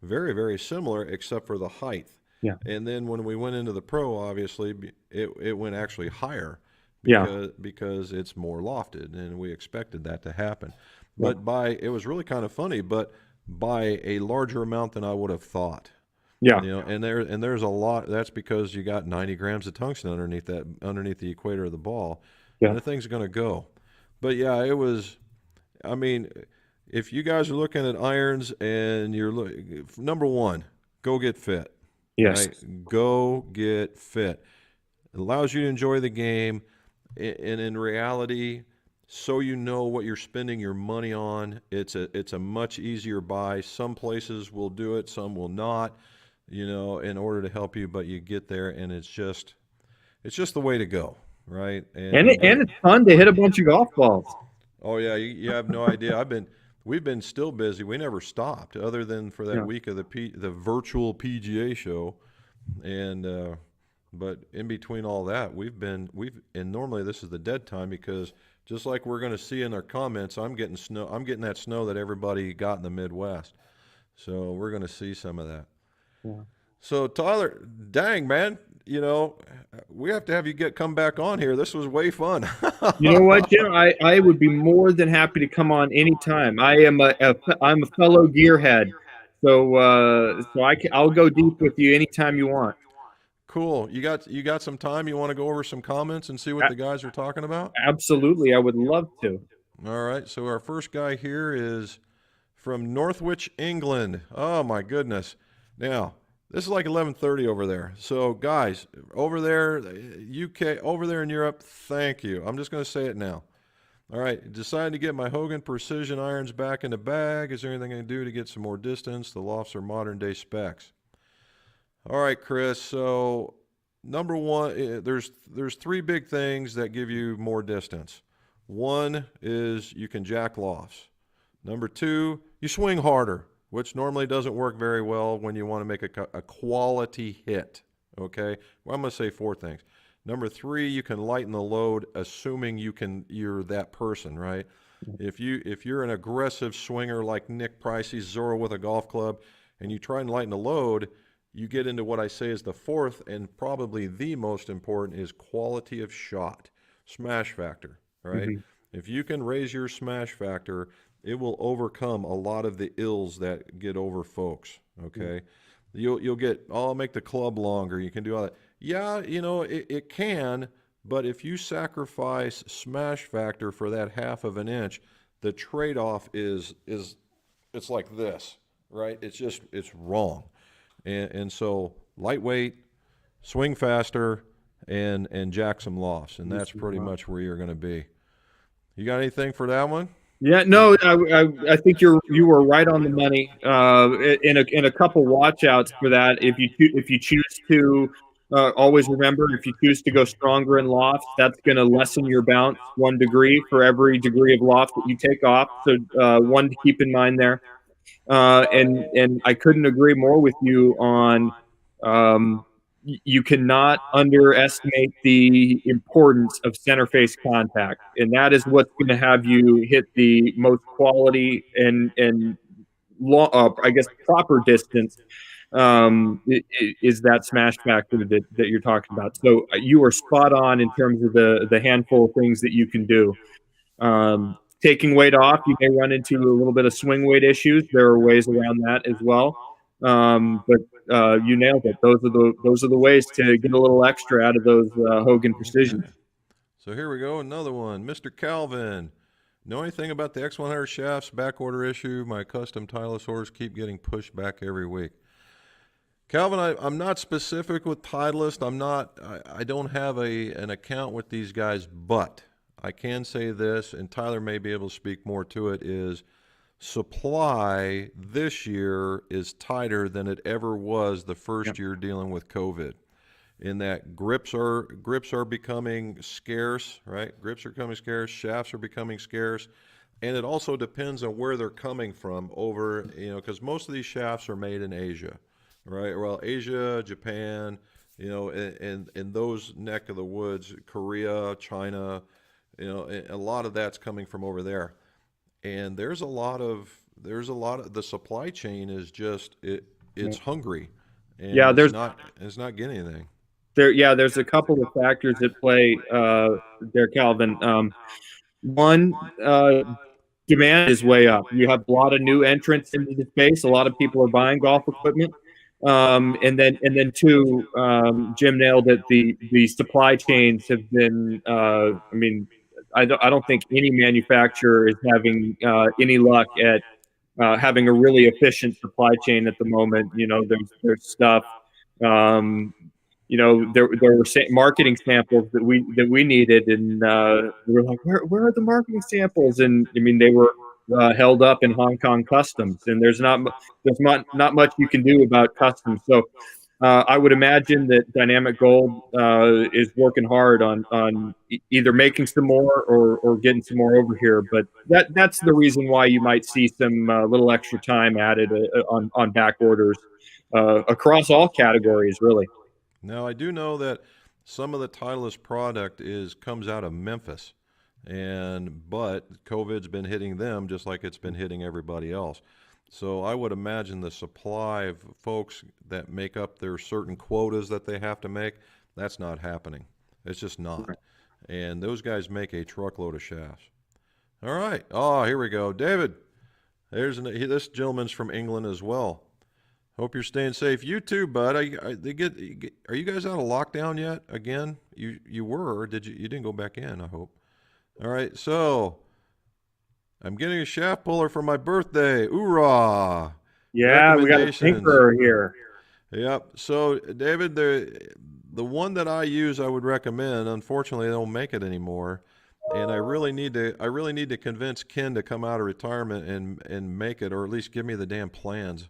very, very similar except for the height. Yeah. And then when we went into the Pro, obviously, it went actually higher Yeah. because it's more lofted, and we expected that to happen. Yeah. But it was really kind of funny, but by a larger amount than I would have thought. Yeah. You know, and there's a lot. That's because you got 90 grams of tungsten underneath the equator of the ball, Yeah. and the thing's going to go. But yeah, it was. I mean, if you guys are looking at irons and number one, go get fit. Yes. Right, go get fit. It allows you to enjoy the game, and in reality, so you know what you're spending your money on. It's a much easier buy. Some places will do it, some will not. You know, in order to help you, but you get there, and it's just the way to go, right? And it's fun to hit a bunch of golf balls. Oh yeah, you have no idea. We've been still busy. We never stopped, other than for that Yeah. week of the virtual PGA show, and but in between all that, and normally this is the dead time because just like we're going to see in our comments, I'm getting snow. I'm getting that snow that everybody got in the Midwest, so we're going to see some of that. Yeah. So Tyler, dang man, you know, we have to have you come back on here. This was way fun. You know what, Jim? I would be more than happy to come on anytime. I'm a fellow gearhead, so I'll go deep with you anytime you want. Cool. You got some time? You want to go over some comments and see what the guys are talking about? Absolutely, I would love to. All right. So our first guy here is from Northwich, England. Oh my goodness. Now, this is like 11:30 over there. So guys, over there, UK, over there in Europe, thank you. I'm just going to say it now. All right. Decided to get my Hogan Precision irons back in the bag. Is there anything I can do to get some more distance? The Lofts are modern day specs. All right, Chris. So number one, there's 3 big things that give you more distance. One is you can jack lofts. Number 2, you swing harder, which normally doesn't work very well when you want to make a quality hit. Okay, well, I'm going to say 4 things. Number 3, you can lighten the load, assuming you're that person, right? If you're an aggressive swinger like Nick Pricey's Zorro with a golf club, and you try and lighten the load, you get into what I say is the 4th and probably the most important is quality of shot, smash factor, right? Mm-hmm. If you can raise your smash factor, it will overcome a lot of the ills that get over folks, okay? Mm-hmm. You'll get, I'll make the club longer, you can do all that. Yeah, you know, it can, but if you sacrifice smash factor for that 1/2 of an inch, the trade-off is it's like this, right? It's wrong. And so lightweight, swing faster, and jack some lofts, and that's pretty much where you're going to be. You got anything for that one? Yeah, no, I think you were right on the money. In a couple watch outs for that, if you choose to always remember, if you choose to go stronger in lofts, that's going to lessen your bounce 1 degree for every degree of loft that you take off. So one to keep in mind there. And I couldn't agree more with you on you cannot underestimate the importance of center face contact, and that is what's going to have you hit the most quality and I guess proper distance. Is that smash factor that you're talking about? So you are spot on in terms of the handful of things that you can do. Taking weight off, you may run into a little bit of swing weight issues. There are ways around that as well. But you nailed it. Those are the ways to get a little extra out of those Hogan Precision. Okay. So here we go, another one. Mr. Calvin, know anything about the X100 shafts backorder issue? My custom Titleist orders keep getting pushed back every week. Calvin, I'm not specific with Titleist. I don't have an account with these guys, but I can say this, and Tyler may be able to speak more to it, is supply this year is tighter than it ever was the first year dealing with COVID. In that grips are becoming scarce, right? Grips are becoming scarce, shafts are becoming scarce. And it also depends on where they're coming from over, because most of these shafts are made in Asia, right? Well, Asia, Japan, and those neck of the woods, Korea, China, a lot of that's coming from over there. And there's a lot of the supply chain is just it's hungry, and Yeah, it's not getting anything. there's a couple of factors at play there, Calvin. One, demand is way up. You have a lot of new entrants into the space. A lot of people are buying golf equipment. And then two, Jim nailed it. The supply chains have been. I mean, I don't think any manufacturer is having any luck at having a really efficient supply chain at the moment. There's stuff. Um, there were marketing samples that we needed, and we were like, where are the marketing samples? And I mean, they were held up in Hong Kong customs, and there's not much you can do about customs. So I would imagine that Dynamic Gold is working hard on either making some more or getting some more over here. But that's the reason why you might see some little extra time added on back orders across all categories, really. Now, I do know that some of the Titleist product is comes out of Memphis, but COVID's been hitting them just like it's been hitting everybody else. So I would imagine the supply of folks that make up their certain quotas that they have to make, that's not happening. It's just not. And those guys make a truckload of shafts. All right. Oh, here we go. David, this gentleman's from England as well. Hope you're staying safe. You too, bud. Are you guys out of lockdown yet? Again, you were, or did you? You didn't go back in, I hope. All right. So I'm getting a shaft puller for my birthday. Oorah! Yeah, we got a Recommendations. tinkerer here. Yep. So David, the one that I use, I would recommend. Unfortunately, they don't make it anymore, and I really need to convince Ken to come out of retirement and make it, or at least give me the damn plans.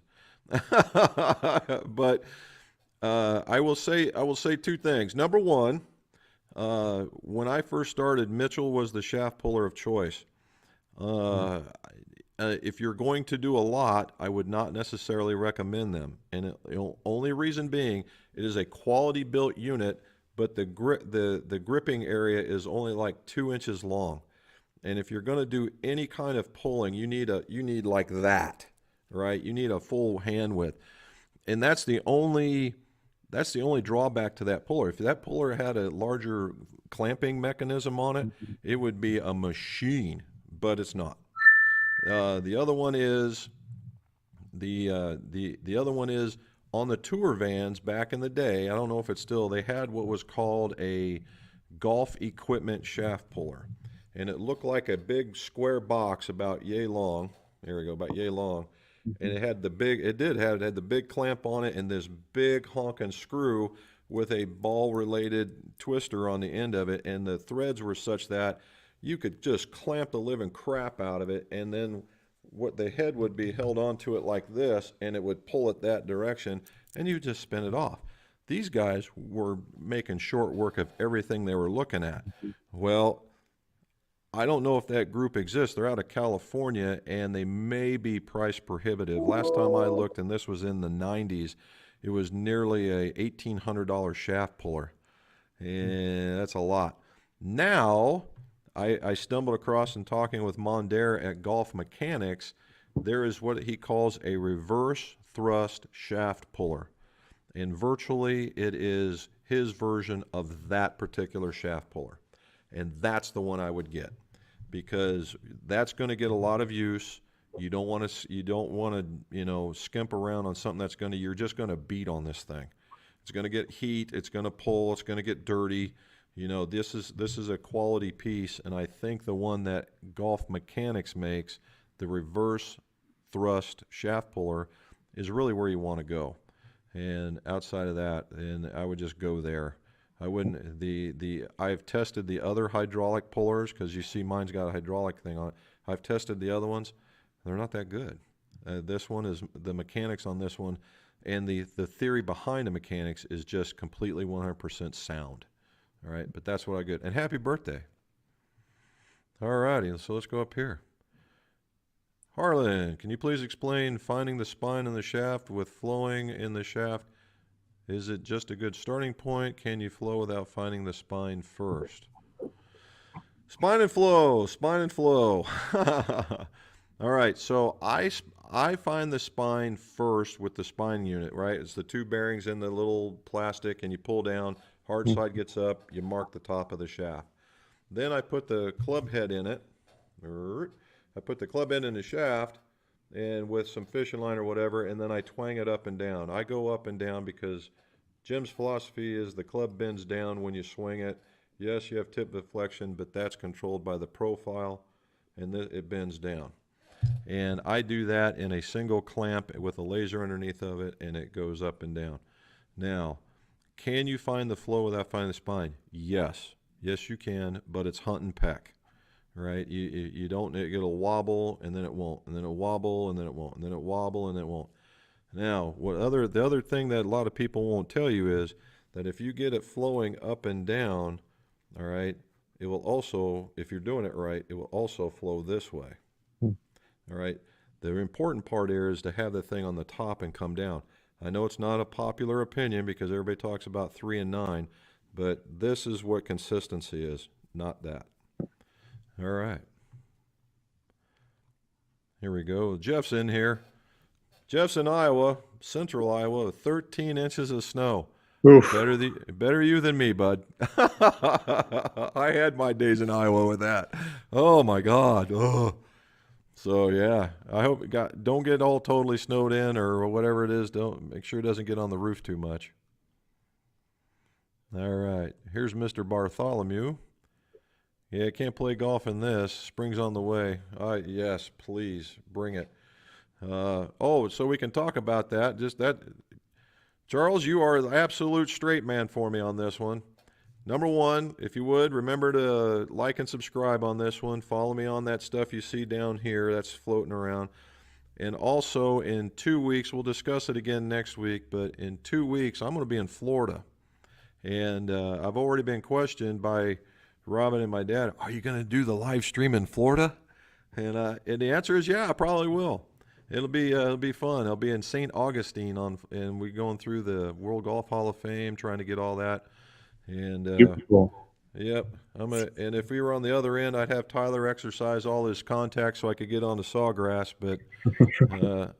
But I will say two things. Number one, when I first started, Mitchell was the shaft puller of choice. Uh, if you're going to do a lot, I would not necessarily recommend them. And only reason being, it is a quality built unit, but the gripping area is only like 2 inches long. And if you're going to do any kind of pulling, you need like that, right? You need a full hand width, and that's the only drawback to that puller. If that puller had a larger clamping mechanism on it, it would be a machine, but it's not. The other one is the other one is on the tour vans back in the day. I don't know if it's still. They had what was called a golf equipment shaft puller, and it looked like a big square box about yay long. There we go, about yay long, and it had the big. It had the big clamp on it and this big honking screw with a ball-related twister on the end of it, and the threads were such that you could just clamp the living crap out of it, and then what the head would be held onto it like this, and it would pull it that direction, and you just spin it off. These guys were making short work of everything they were looking at. Well, I don't know if that group exists. They're out of California, and they may be price prohibitive. Last time I looked, and this was in the 90s, it was nearly a $1,800 shaft puller, and that's a lot. Now, I stumbled across in talking with Mondaire at Golf Mechanics, there is what he calls a reverse thrust shaft puller. And virtually it is his version of that particular shaft puller. And that's the one I would get, because that's going to get a lot of use. You don't want to skimp around on something you're just going to beat on this thing. It's going to get heat, it's going to pull, it's going to get dirty. This is a quality piece, and I think the one that Golf Mechanics makes, the reverse thrust shaft puller, is really where you want to go. And outside of that, and I would just go there. I wouldn't I've tested the other hydraulic pullers, because you see mine's got a hydraulic thing on it. I've tested the other ones. They're not that good. This one is the mechanics on this one, and the theory behind the mechanics is just completely 100% sound. All right, but that's what I get. And happy birthday. All righty, so let's go up here. Harlan, can you please explain finding the spine in the shaft with flowing in the shaft? Is it just a good starting point? Can you flow without finding the spine first? Spine and flow, spine and flow. All right, so I find the spine first with the spine unit, right? It's the two bearings in the little plastic, and you pull down, hard side gets up, you mark the top of the shaft. Then I put the club head in it. I put the club head in the shaft, and with some fishing line or whatever, and then I twang it up and down. I go up and down because Jim's philosophy is the club bends down when you swing it. Yes, you have tip deflection, but that's controlled by the profile, and it bends down. And I do that in a single clamp with a laser underneath of it, and it goes up and down. Now, can you find the flow without finding the spine? Yes. Yes, you can, but it's hunt and peck, right? You don't, it'll wobble, and then it won't, and then it'll wobble, and then it won't, and then it'll wobble, and then it won't. Now, the other thing that a lot of people won't tell you is that if you get it flowing up and down, all right, it will also, if you're doing it right, it will also flow this way. All right. The important part here is to have the thing on the top and come down. I know it's not a popular opinion because everybody talks about 3 and 9, but this is what consistency is, not that. All right. Here we go. Jeff's in here. Jeff's in Iowa, central Iowa, with 13 inches of snow. Oof. Better you than me, bud. I had my days in Iowa with that. Oh my God. Oh. So yeah, I hope don't get all totally snowed in or whatever it is. Don't make sure it doesn't get on the roof too much. All right, here's Mr. Bartholomew. Yeah, can't play golf in this. Spring's on the way. Yes, please bring it. Oh, so we can talk about that. Just that. Charles, you are the absolute straight man for me on this one. Number one, if you would, remember to like and subscribe on this one. Follow me on that stuff you see down here that's floating around. And also in 2 weeks, we'll discuss it again next week, but in 2 weeks, I'm going to be in Florida. And I've already been questioned by Robin and my dad, are you going to do the live stream in Florida? And the answer is yeah, I probably will. It'll be fun. I'll be in St. Augustine and we're going through the World Golf Hall of Fame, trying to get all that. And yep, and if we were on the other end, I'd have Tyler exercise all his contacts so I could get on the sawgrass. But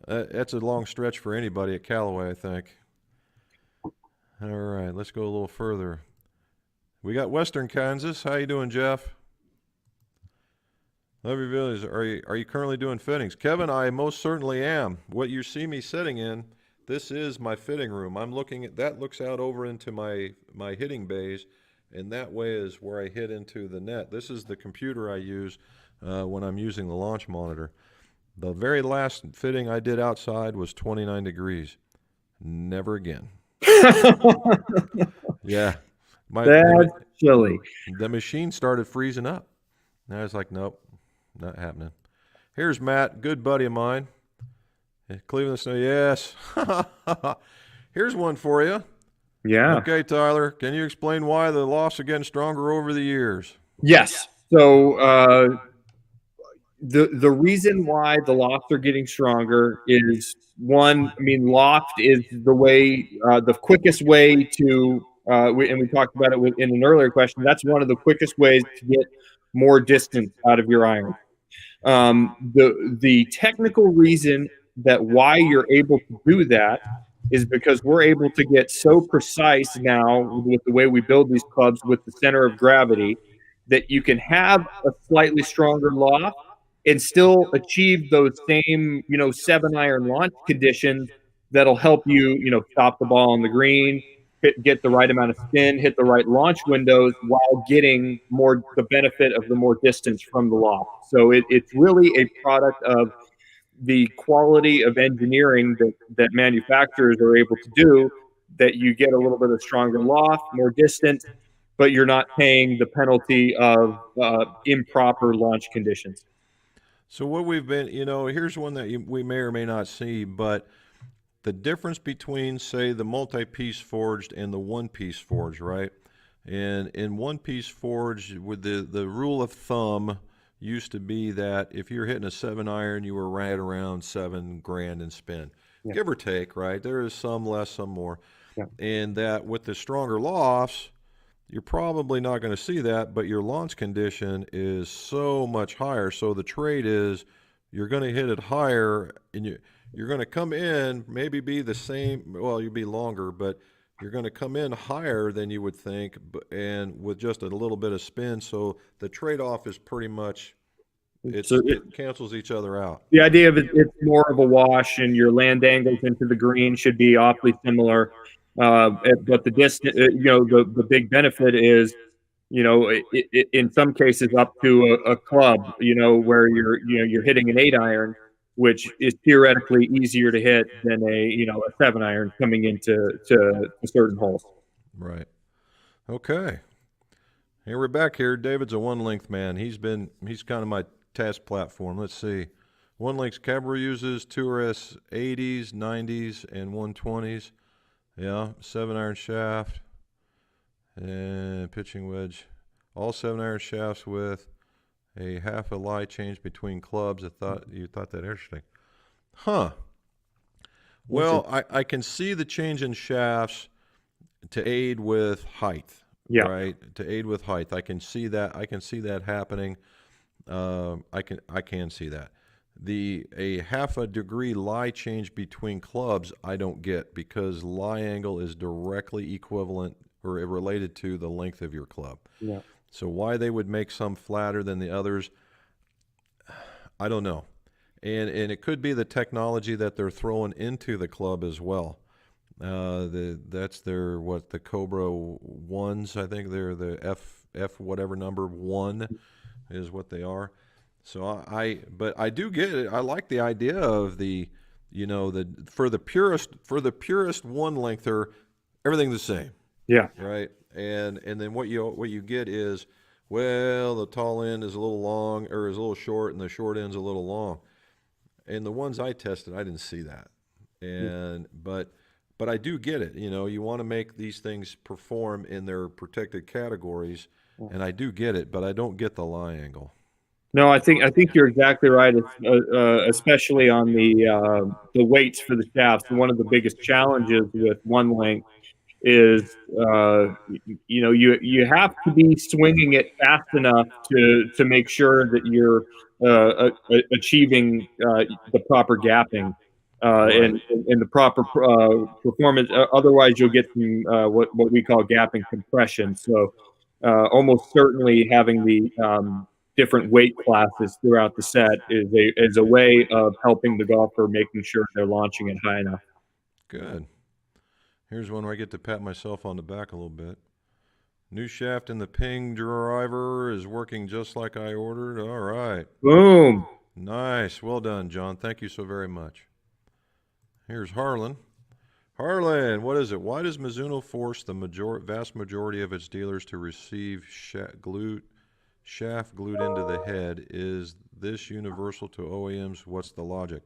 that's a long stretch for anybody at Callaway, I think. All right, let's go a little further. We got Western Kansas. How you doing, Jeff? Love your videos. Are you currently doing fittings? Kevin, I most certainly am. What you see me sitting in, this is my fitting room. I'm looking at that, looks out over into my hitting bays, and that way is where I hit into the net. This is the computer I use when I'm using the launch monitor. The very last fitting I did outside was 29 degrees. Never again. Yeah. That's chilly. The machine started freezing up. And I was like, nope. Not happening. Here's Matt, good buddy of mine. Cleveland Snow, yes. Here's one for you. Yeah. Okay, Tyler, can you explain why the Lofts are getting stronger over the years? Yes. So the reason why the Lofts are getting stronger is one. I mean, Loft is the way, the quickest way to, and we talked about it in an earlier question. That's one of the quickest ways to get more distance out of your iron. The technical reason that why you're able to do that is because we're able to get so precise now with the way we build these clubs with the center of gravity that you can have a slightly stronger loft and still achieve those same, 7-iron launch conditions that'll help you, stop the ball on the green, get the right amount of spin, hit the right launch windows while getting the benefit of the more distance from the loft. So it's really a product of the quality of engineering that manufacturers are able to do, that you get a little bit of stronger loft, more distance, but you're not paying the penalty of improper launch conditions. So what we've been, here's one that we may or may not see, but the difference between, say, the multi-piece forged and the one-piece forged, right? And in one-piece forged, with the rule of thumb used to be that if you're hitting a 7-iron, you were right around $7,000 in spin, Yeah. give or take, right? There is some less, some more. Yeah. And that with the stronger lofts, you're probably not going to see that, but your launch condition is so much higher. So the trade is you're going to hit it higher, and you're going to come in, maybe be the same, well, you'll be longer, but you're going to come in higher than you would think, and with just a little bit of spin. So the trade-off is pretty much, it cancels each other out. The idea of it's more of a wash, and your land angles into the green should be awfully similar. But the distance, the big benefit is, in some cases up to a club, where you're hitting an 8-iron, which is theoretically easier to hit than a 7-iron coming into certain holes. Right. Okay. Here we're back here. David's a one-length man. He's kind of my test platform. Let's see. One-lengths Cabra uses, Tour S 80s, 90s, and 120s. Yeah, 7-iron shaft and pitching wedge. All 7-iron shafts with a half a lie change between clubs. You thought that interesting. Huh. Well, I can see the change in shafts to aid with height. Yeah. Right? To aid with height. I can see that. I can see that happening. I can see that. A half a degree lie change between clubs I don't get, because lie angle is directly equivalent or related to the length of your club. Yeah. So why they would make some flatter than the others, I don't know. And it could be the technology that they're throwing into the club as well. That's the Cobra ones. I think they're the F whatever number 1 is what they are. So but I do get it. I like the idea of for the purist one lengther, everything the same. Yeah. Right. And then what you get is, well, the tall end is a little long or is a little short, and the short end's a little long. And the ones I tested, I didn't see that. But I do get it. You want to make these things perform in their protected categories, and I do get it, but I don't get the lie angle. No, I think you're exactly right. Especially on the weights for the shafts. One of the biggest challenges with one length is you have to be swinging it fast enough to make sure that you're achieving the proper gapping and the proper performance. Otherwise, you'll get some what we call gapping compression. So almost certainly having the different weight classes throughout the set is a way of helping the golfer, making sure they're launching it high enough. Good. Here's one where I get to pat myself on the back a little bit. New shaft in the Ping driver is working just like I ordered. All right. Boom. Nice. Well done, John. Thank you so very much. Here's Harlan. Harlan, what is it? Why does Mizuno force the vast majority of its dealers to receive shaft glued into the head? Is this universal to OEMs? What's the logic?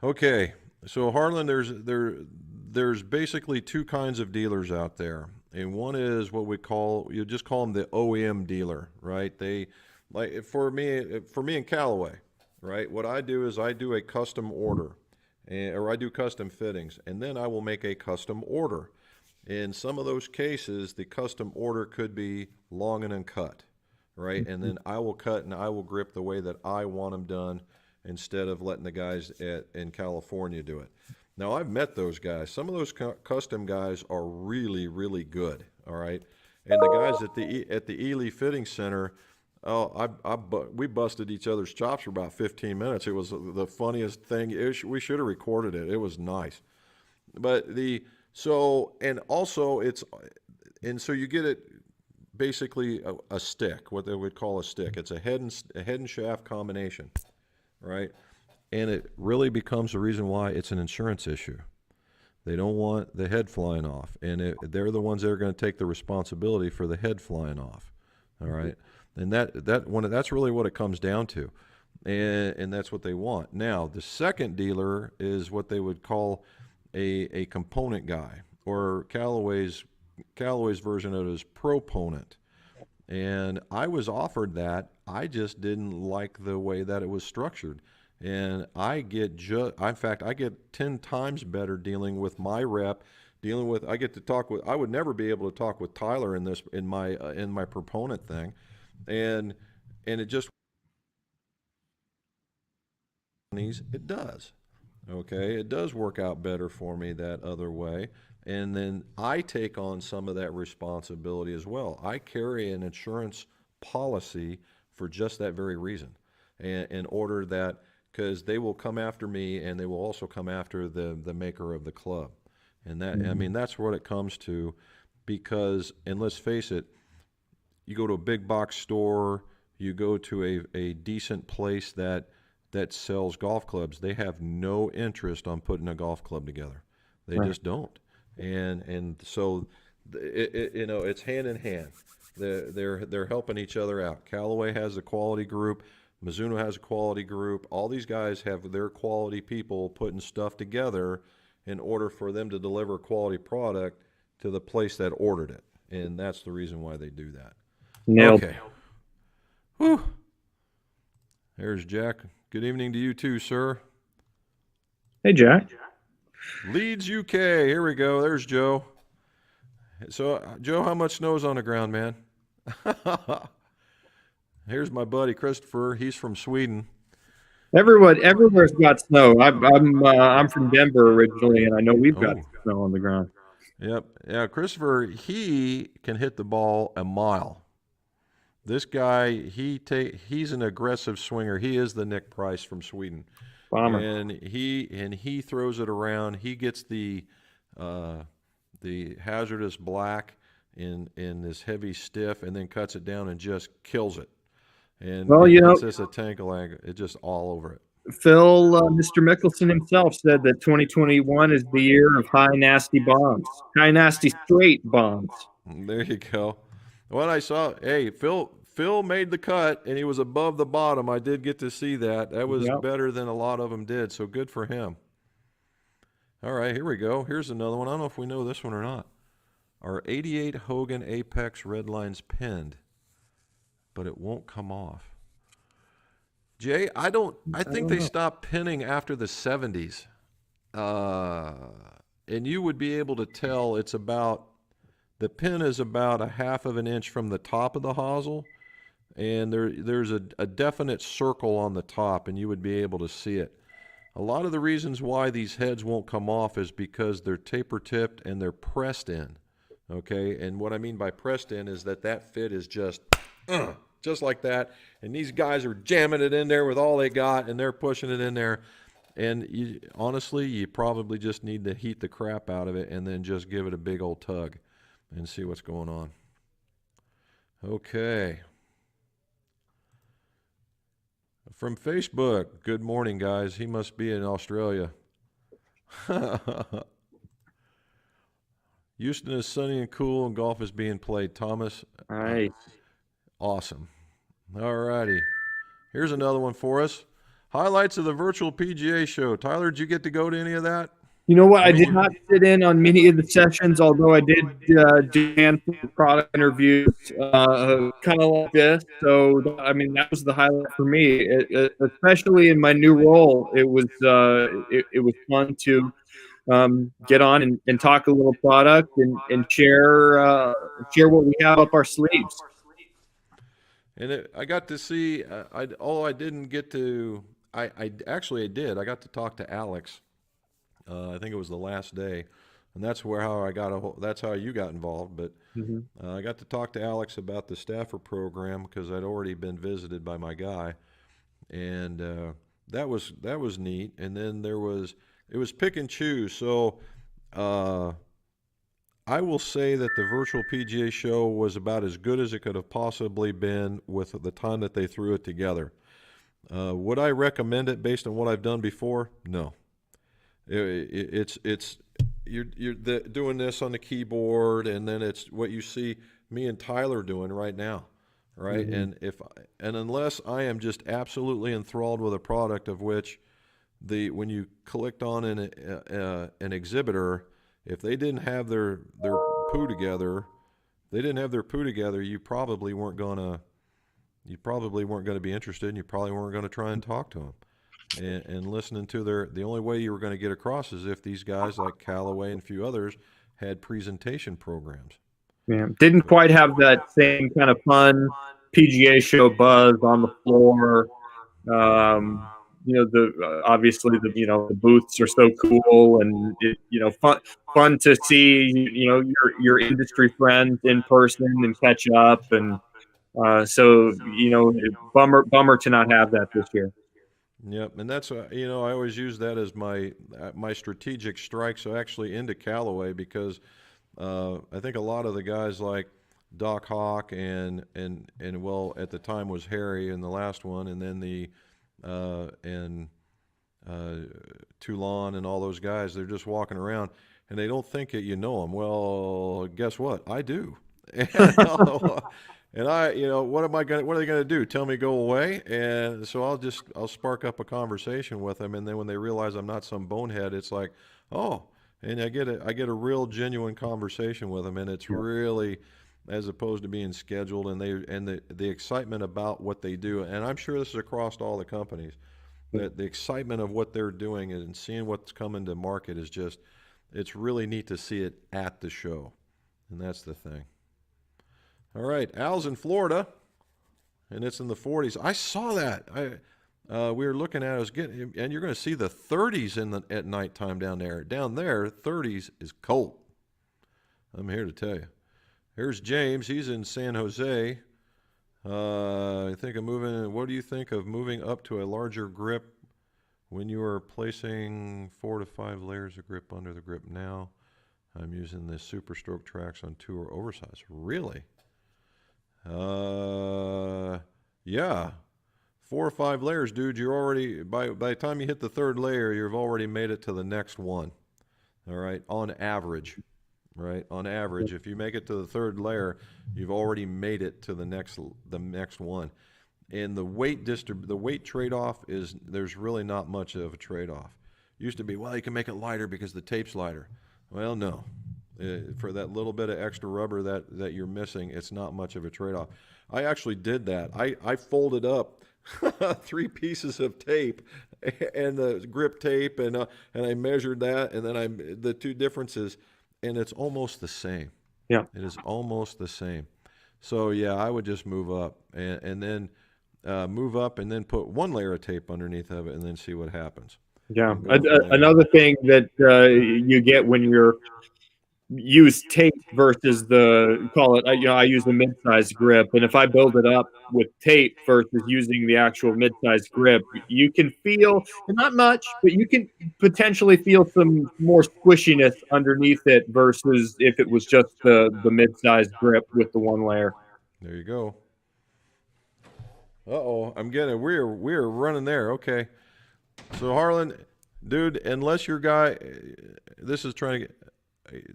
Okay, so Harlan, there's basically two kinds of dealers out there, and one is what you just call them the OEM dealer, right? They like for me and Callaway, right? What I do is I do a custom order, or I do custom fittings, and then I will make a custom order. In some of those cases, the custom order could be long and uncut, right? And then I will cut and I will grip the way that I want them done, instead of letting the guys in California do it. Now, I've met those guys. Some of those custom guys are really, really good, all right? And the guys at the Ely Fitting Center, we busted each other's chops for about 15 minutes. It was the funniest thing. We should have recorded it. It was nice. But so you get it basically a stick, what they would call a stick. It's a head and shaft combination, right? And it really becomes the reason why it's an insurance issue. They don't want the head flying off, and they're the ones that are going to take the responsibility for the head flying off, all right? And that's really what it comes down to, and that's what they want. Now, the second dealer is what they would call a component guy, or Callaway's version of it is proponent. And I was offered that. I just didn't like the way that it was structured. And I get in fact, I get 10 times better dealing with my rep, dealing with, I get to talk with, I would never be able to talk with Tyler in this, in my proponent thing. And, it just, it does. Okay. It does work out better for me that other way. And then I take on some of that responsibility as well. I carry an insurance policy for just that very reason. And in order that, because they will come after me and they will also come after the maker of the club. And that, I mean, that's what it comes to because, and let's face it, you go to a big box store, you go to a decent place that sells golf clubs, they have no interest on putting a golf club together. They Right. just don't. And so, you know, it's hand in hand. They're helping each other out. Callaway has a quality group. Mizuno has a quality group. All these guys have their quality people putting stuff together in order for them to deliver a quality product to the place that ordered it. And that's the reason why they do that. Nailed. Okay. Whew. There's Jack. Good evening to you too, sir. Hey, Jack. Leeds, UK. Here we go. There's Joe. So, Joe, how much snow's on the ground, man? Here's my buddy Christopher. He's from Sweden. Everywhere's got snow. I'm from Denver originally, and I know we've got Oh. snow on the ground. Yep. Yeah, Christopher, he can hit the ball a mile. This guy, he's an aggressive swinger. He is the Nick Price from Sweden. Bomber. And he throws it around. He gets the hazardous black in this heavy stiff and then cuts it down and just kills it. And Well, you know, it's just a tankle angle. It's just all over it. Phil, Mr. Mickelson himself said that 2021 is the year of high nasty bombs, high nasty straight bombs. There you go. What I saw, hey, Phil made the cut and he was above the bottom. I did get to see that. That was Yep. better than a lot of them did. So good for him. All right, here we go. Here's another one. I don't know if we know this one or not. Our 88 Hogan Apex red lines pinned, but it won't come off. Jay, I think they stopped pinning after the 70s. And you would be able to tell the pin is about a half of an inch from the top of the hosel, and there's a definite circle on the top, and you would be able to see it. A lot of the reasons why these heads won't come off is because they're taper tipped and they're pressed in. Okay, and what I mean by pressed in is that fit is just like that, and these guys are jamming it in there with all they got, and they're pushing it in there. And honestly, you probably just need to heat the crap out of it and then just give it a big old tug and see what's going on. Okay. From Facebook, good morning, guys. He must be in Australia. Houston is sunny and cool, and golf is being played. Thomas, Nice. awesome. All righty. Here's another one for us. Highlights of the virtual PGA show. Tyler, did you get to go to any of that? You know what? I did not sit in on many of the sessions, although I did do a handful of product interviews, kind of like this. So, I mean, that was the highlight for me, especially in my new role. It was fun to get on and talk a little product and share what we have up our sleeves. And I got to see. I didn't get to. I actually did. I got to talk to Alex. I think it was the last day, and that's that's how you got involved. But I got to talk to Alex about the staffer program because I'd already been visited by my guy, and that was neat. And then it was pick and choose. So I will say that the virtual PGA show was about as good as it could have possibly been with the time that they threw it together. Would I recommend it based on what I've done before? No. It's you're doing this on the keyboard, and then it's what you see me and Tyler doing right now, right? And unless I am just absolutely enthralled with a product of which when you clicked on an exhibitor, if they didn't have their poo together, you probably weren't gonna you probably weren't going to be interested, and you probably weren't going to try and talk to them. And listening to the only way you were going to get across is if these guys like Callaway and a few others had presentation programs. Yeah, didn't quite have that same kind of fun PGA show buzz on the floor. Obviously the booths are so cool, and fun to see your industry friends in person and catch up, and bummer to not have that this year. Yep, and that's I always use that as my strategic strike. So actually into Callaway, because I think a lot of the guys like Doc Hawk and well, at the time was Harry in the last one, and then Toulon and all those guys, they're just walking around and they don't think that you know them. Well, guess what? I do. And what are they going to do? Tell me go away? And so I'll spark up a conversation with them. And then when they realize I'm not some bonehead, it's like, oh, and I get a real genuine conversation with them. And it's really, as opposed to being scheduled, and the excitement about what they do. And I'm sure this is across all the companies, that the excitement of what they're doing and seeing what's coming to market is just, it's really neat to see it at the show. And that's the thing. All right, Al's in Florida, and it's in the 40s. I saw that. We were looking at it, and you're going to see the 30s at nighttime down there. Down there, 30s is cold. I'm here to tell you. Here's James. He's in San Jose. I think of moving. What do you think of moving up to a larger grip when you are placing 4 to 5 layers of grip under the grip now? I'm using the Super Stroke tracks on 2 or oversized. Really? Yeah, 4 or 5 layers, dude. You're already, by the time you hit the 3rd layer, you've already made it to the next one. All right, on average, right? On average, if you make it to the 3rd layer, you've already made it to the next one. And the weight trade-off is, there's really not much of a trade-off. Used to be, well, you can make it lighter because the tape's lighter. Well, no. For that little bit of extra rubber that you're missing, it's not much of a trade-off. I actually did that. I folded up 3 pieces of tape and the grip tape, and I measured that, and then the 2 differences, and it's almost the same. Yeah, it is almost the same. So yeah, I would just move up and then move up and then put 1 layer of tape underneath of it and then see what happens. Yeah, another thing that you get when you're use tape versus I use the mid-sized grip, and if I build it up with tape versus using the actual mid-sized grip, you can feel, not much, but you can potentially feel some more squishiness underneath it versus if it was just the mid-sized grip with the 1 layer. There you go. I'm getting, we're running there. Okay, so Harlan, dude, unless your guy, this is trying to get.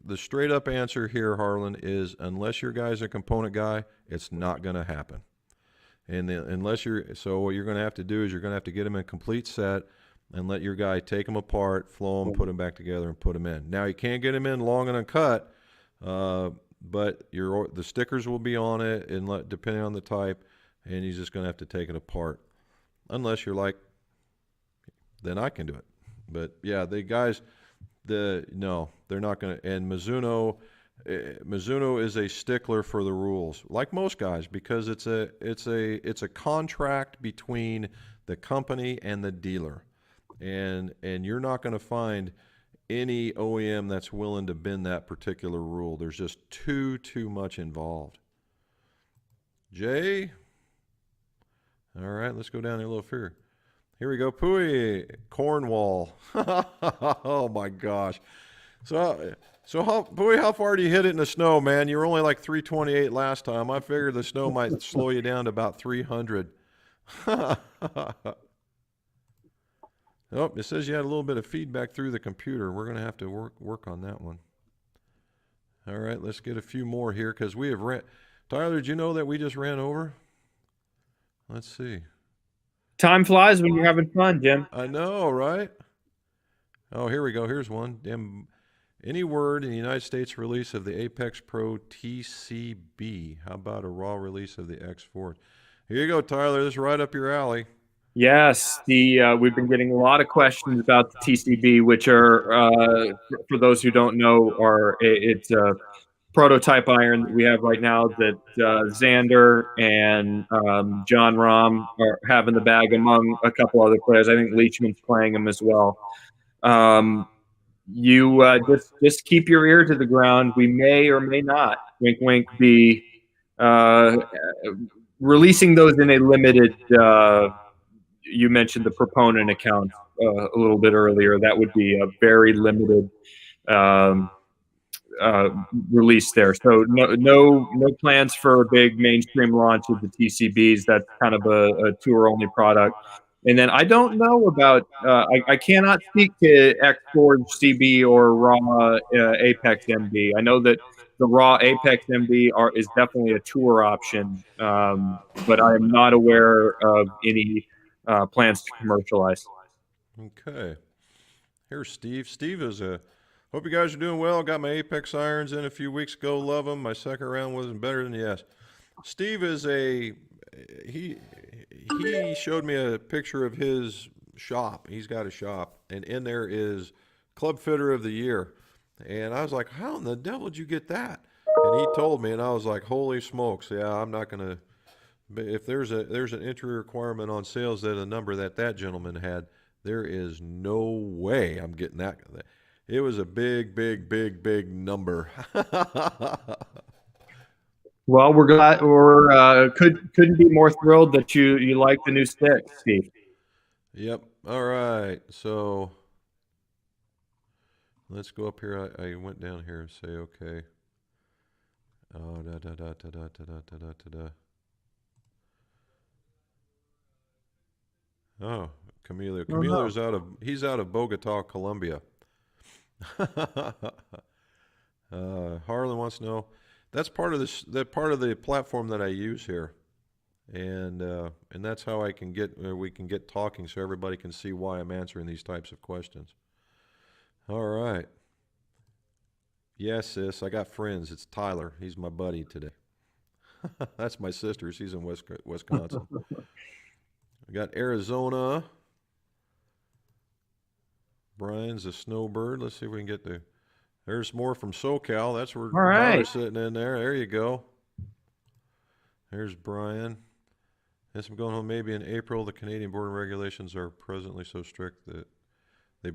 The straight up answer here, Harlan, is unless your guy's a component guy, it's not going to happen. And so what you're going to have to do is you're going to have to get them in a complete set and let your guy take them apart, flow them, put them back together, and put them in. Now, you can't get them in long and uncut, but the stickers will be on it, and depending on the type, and he's just going to have to take it apart. Unless you're like, then I can do it. But yeah, the guys... No, they're not going to. And Mizuno is a stickler for the rules, like most guys, because it's a contract between the company and the dealer, and you're not going to find any OEM that's willing to bend that particular rule. There's just too much involved. Jay, all right, let's go down a little further. Here we go, Pui, Cornwall. Oh my gosh. So Pui, how far do you hit it in the snow, man? You were only like 328 last time. I figured the snow might slow you down to about 300. Oh, it says you had a little bit of feedback through the computer. We're going to have to work on that one. All right, let's get a few more here because we have ran. Tyler, did you know that we just ran over? Let's see. Time flies when you're having fun, Jim. I know, right? Oh, here we go. Here's one. Any word in the United States release of the Apex Pro TCB? How about a raw release of the X4? Here you go, Tyler. This is right up your alley. Yes, we've been getting a lot of questions about the TCB, which are, for those who don't know, it's a prototype iron that we have right now that Xander and John Rahm have in the bag, among a couple other players. I think Leachman's playing them as well. You just keep your ear to the ground. We may or may not, wink, wink, be releasing those in a limited. You mentioned the proponent account a little bit earlier. That would be a very limited um, release there. So no plans for a big mainstream launch of the TCBs. That's kind of a tour only product. And then I don't know about. I cannot speak to X-Forge CB or raw Apex MB. I know that the raw Apex MB is definitely a tour option, but I am not aware of any plans to commercialize. Okay. Here's Steve. Steve is a. Hope you guys are doing well. Got my Apex irons in a few weeks ago. Love them. My second round wasn't better than yes. Steve is a. He showed me a picture of his shop. He's got a shop, and in there is Club Fitter of the Year. And I was like, how in the devil did you get that? And he told me, and I was like, holy smokes. Yeah, I'm not going to. If there's an entry requirement on sales that a number that gentleman had, there is no way I'm getting that. It was a big number. Well, we're glad couldn't be more thrilled that you like the new stick, Steve. Yep. All right. So let's go up here. I went down here and say okay. Oh, Oh, Camilo. Camilo he's out of Bogota, Colombia. Harlan wants to know. That's part of the platform that I use here, and that's how we can get talking, so everybody can see why I'm answering these types of questions. All right. Yes, sis, I got friends. It's Tyler. He's my buddy today. That's my sister. She's in Wisconsin. We got Arizona. Brian's a snowbird. Let's see if we can get to. There's more from SoCal. That's where Tyler's sitting in there. There you go. There's Brian. Yes, I'm going home maybe in April. The Canadian border regulations are presently so strict that they.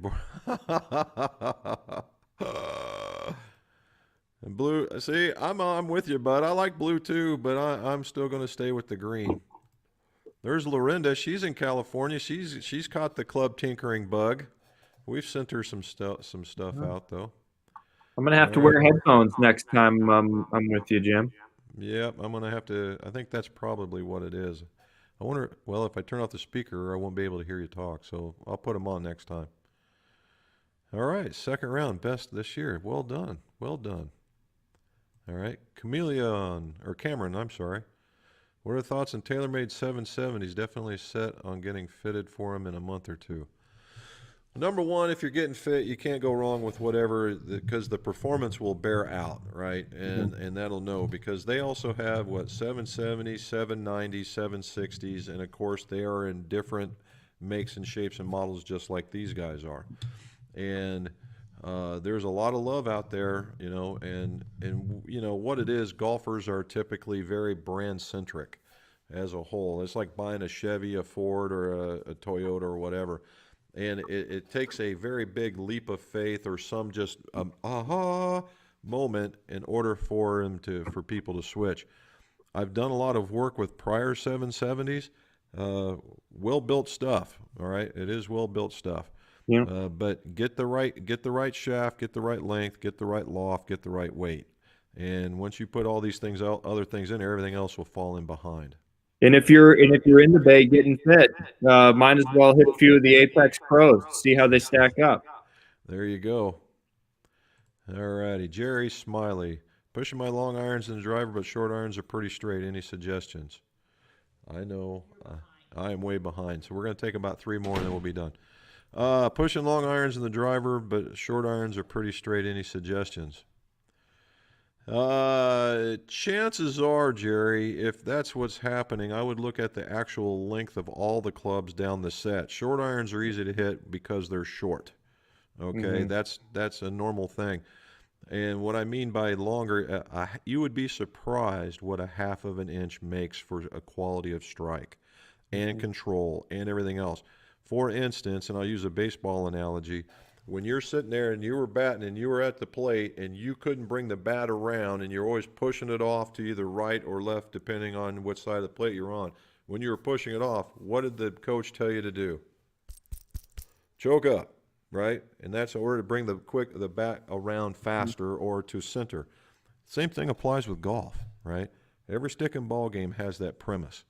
And blue. See, I'm with you, bud. I like blue too, but I'm still going to stay with the green. There's Lorinda. She's in California. She's caught the club tinkering bug. We've sent her some stuff out though. I'm gonna have to wear headphones next time I'm with you, Jim. Yep, I'm gonna have to. I think that's probably what it is. I wonder. Well, if I turn off the speaker, I won't be able to hear you talk. So I'll put them on next time. All right, second round, best this year. Well done, well done. All right, Cameron. I'm sorry. What are the thoughts on TaylorMade 770s? Definitely set on getting fitted for them in a month or two. Number one, if you're getting fit, you can't go wrong with whatever, because the performance will bear out, right? And that'll know, because they also have, 770s, 790s, 760s, and of course they are in different makes and shapes and models just like these guys are. And there's a lot of love out there, and you know what it is, golfers are typically very brand-centric as a whole. It's like buying a Chevy, a Ford, or a Toyota or whatever. And it takes a very big leap of faith or some just aha moment in order for people to switch. I've done a lot of work with prior 770s, well-built stuff. All right, it is well-built stuff. Yeah. But get the right shaft, get the right length, get the right loft, get the right weight. And once you put all these things out, other things in there, everything else will fall in behind. And if you're in the Bay getting fit, might as well hit a few of the Apex Pros, see how they stack up. There you go. All righty, Jerry Smiley. Pushing my long irons in the driver, but short irons are pretty straight. Any suggestions? I know I am way behind, so we're going to take about 3 more and then we'll be done. Pushing long irons in the driver, but short irons are pretty straight. Any suggestions? Chances are, Jerry, if that's what's happening, I would look at the actual length of all the clubs down the set. Short irons are easy to hit because they're short. Okay, Mm-hmm. that's a normal thing. And what I mean by longer, you would be surprised what a half of an inch makes for a quality of strike and Mm-hmm. control and everything else. For instance, and I'll use a baseball analogy, when you're sitting there and you were batting and you were at the plate and you couldn't bring the bat around and you're always pushing it off to either right or left depending on which side of the plate you're on. When you were pushing it off, what did the coach tell you to do? Choke up, right? And that's in order to bring the bat around faster or to center. Same thing applies with golf, right? Every stick and ball game has that premise,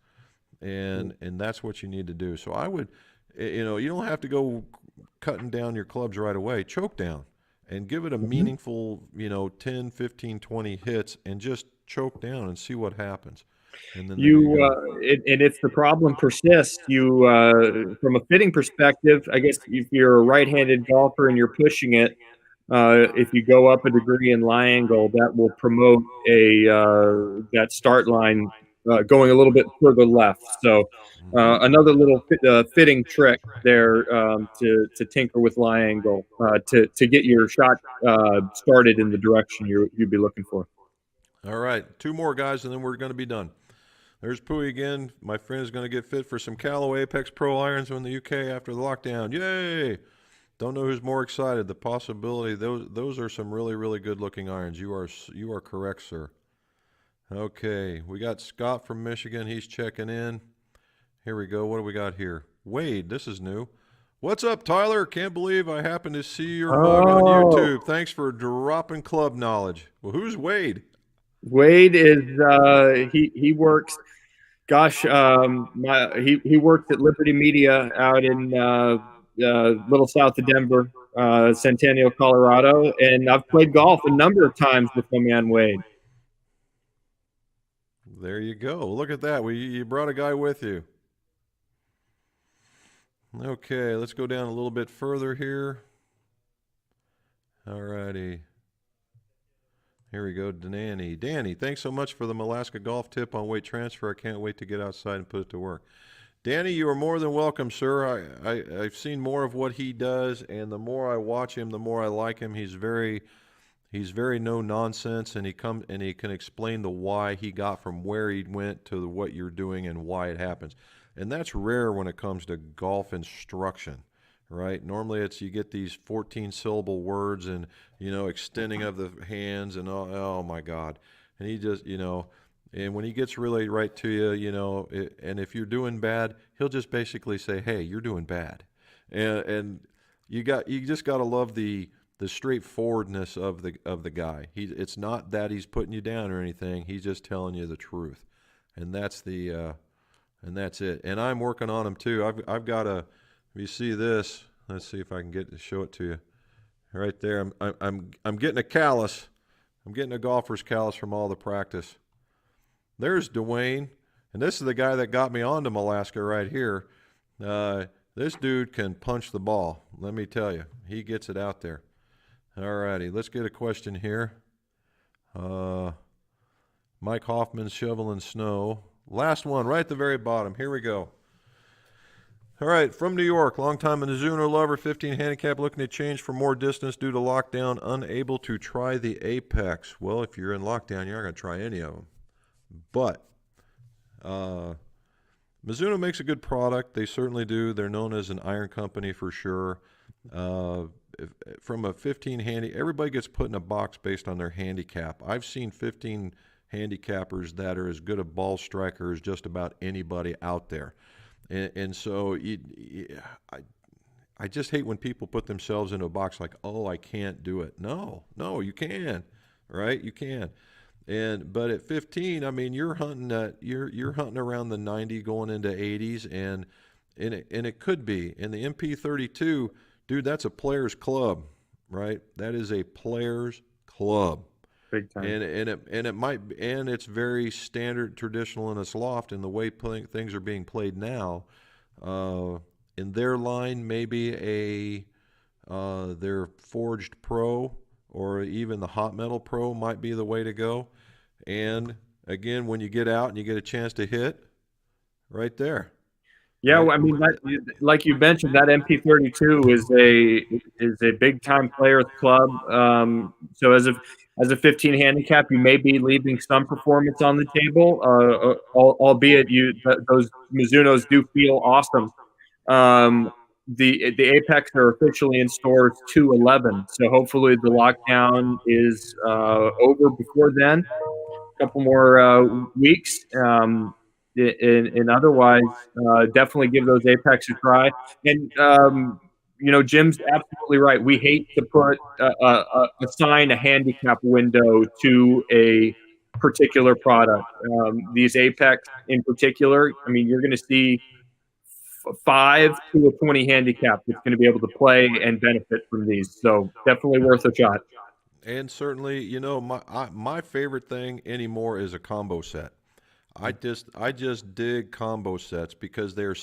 and that's what you need to do. So I would, you don't have to go cutting down your clubs right away. Choke down and give it a Mm-hmm. meaningful, 10, 15, 20 hits and just choke down and see what happens. And then there you You go. and if the problem persists, you from a fitting perspective, I guess if you're a right-handed golfer and you're pushing it, if you go up a degree in lie angle, that will promote a that start line going a little bit further left. So Hmm. another little fitting trick there to tinker with lie angle to get your shot started in the direction you'd be looking for. All right, two more guys, and then we're going to be done. There's Pooey again. My friend is going to get fit for some Callaway Apex Pro irons in the UK after the lockdown. Yay! Don't know who's more excited. The possibility those are some really really good looking irons. You are correct, sir. Okay, we got Scott from Michigan. He's checking in. Here we go. What do we got here? Wade, this is new. What's up, Tyler? Can't believe I happened to see your mug on Oh, YouTube. Thanks for dropping club knowledge. Well, who's Wade? Wade is he works. Gosh, he works at Liberty Media out in little south of Denver, Centennial, Colorado, and I've played golf a number of times with my man Wade. There you go. Look at that. You brought a guy with you. Okay, let's go down a little bit further here. All righty. Here we go, Danny. Danny, thanks so much for the Alaska golf tip on weight transfer. I can't wait to get outside and put it to work. Danny, you are more than welcome, sir. I've seen more of what he does, and the more I watch him, the more I like him. He's very no nonsense, and he can explain the why he got from where he went to what you're doing and why it happens. And that's rare when it comes to golf instruction, right? Normally it's you get these 14 syllable words and extending of the hands and oh my God. And he just, and when he gets really right to you, and if you're doing bad, he'll just basically say, "Hey, you're doing bad," and you just got to love the straightforwardness of the guy. It's not that he's putting you down or anything. He's just telling you the truth, and that's it. And I'm working on him too. I've got a. If you see this, let's see if I can get to show it to you. Right there, I'm getting a callus. I'm getting a golfer's callus from all the practice. There's Dwayne, and this is the guy that got me onto Alaska right here. This dude can punch the ball. Let me tell you, he gets it out there. All righty, let's get a question here. Mike Hoffman's shoveling snow. Last one, right at the very bottom. Here we go. All right, from New York, longtime Mizuno lover, 15 handicap, looking to change for more distance due to lockdown, unable to try the Apex. Well, if you're in lockdown, you're not going to try any of them. But Mizuno makes a good product. They certainly do. They're known as an iron company for sure. From a 15 handy, everybody gets put in a box based on their handicap. I've seen 15 handicappers that are as good a ball striker as just about anybody out there. And so I just hate when people put themselves in a box like, oh, I can't do it. No, you can, right? You can. But at 15, I mean, you're hunting around the 90 going into 80s, and it could be. And the MP32, dude, that's a player's club, right? That is a player's club. Big time. And it's very standard, traditional in its loft, and the way things are being played now. In their line, maybe their Forged Pro or even the Hot Metal Pro might be the way to go. And again, when you get out and you get a chance to hit, right there. Yeah, Right. well, I mean, like you mentioned, that MP32 is a big time players club. So as a 15 handicap, you may be leaving some performance on the table, albeit those Mizunos do feel awesome. The Apex are officially in stores 2/11, so hopefully the lockdown is over before then. A couple more weeks. And otherwise, definitely give those Apex a try. And Jim's absolutely right. We hate to put assign a handicap window to a particular product. These Apex in particular, I mean, you're going to see 5 to a 20 handicap that's going to be able to play and benefit from these. So definitely worth a shot. And certainly, you know, my favorite thing anymore is a combo set. I just dig combo sets because they're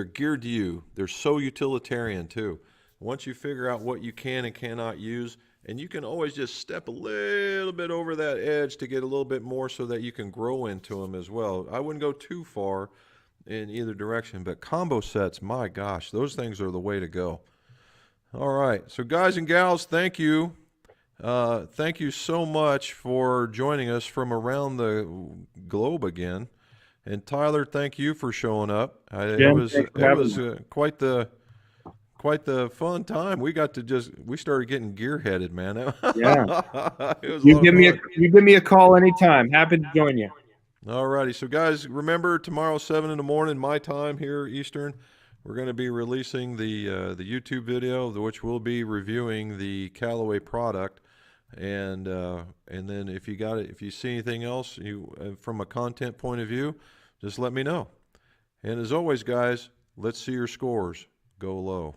geared to you. They're so utilitarian too. Once you figure out what you can and cannot use, and you can always just step a little bit over that edge to get a little bit more so that you can grow into them as well. I wouldn't go too far in either direction, but combo sets, my gosh, those things are the way to go. All right, so guys and gals, thank you. Thank you so much for joining us from around the globe again. And Tyler, thank you for showing up. Jim, thanks for having me. Quite the fun time. We started getting gearheaded, man. Yeah. It was a lot of fun. You give me a call anytime. Happy to join you. All righty. So guys, remember tomorrow 7 in the morning, my time here Eastern, we're going to be releasing the YouTube video, which will be reviewing the Callaway product. And then if you see anything else from a content point of view, just let me know. And as always, guys, let's see your scores go low.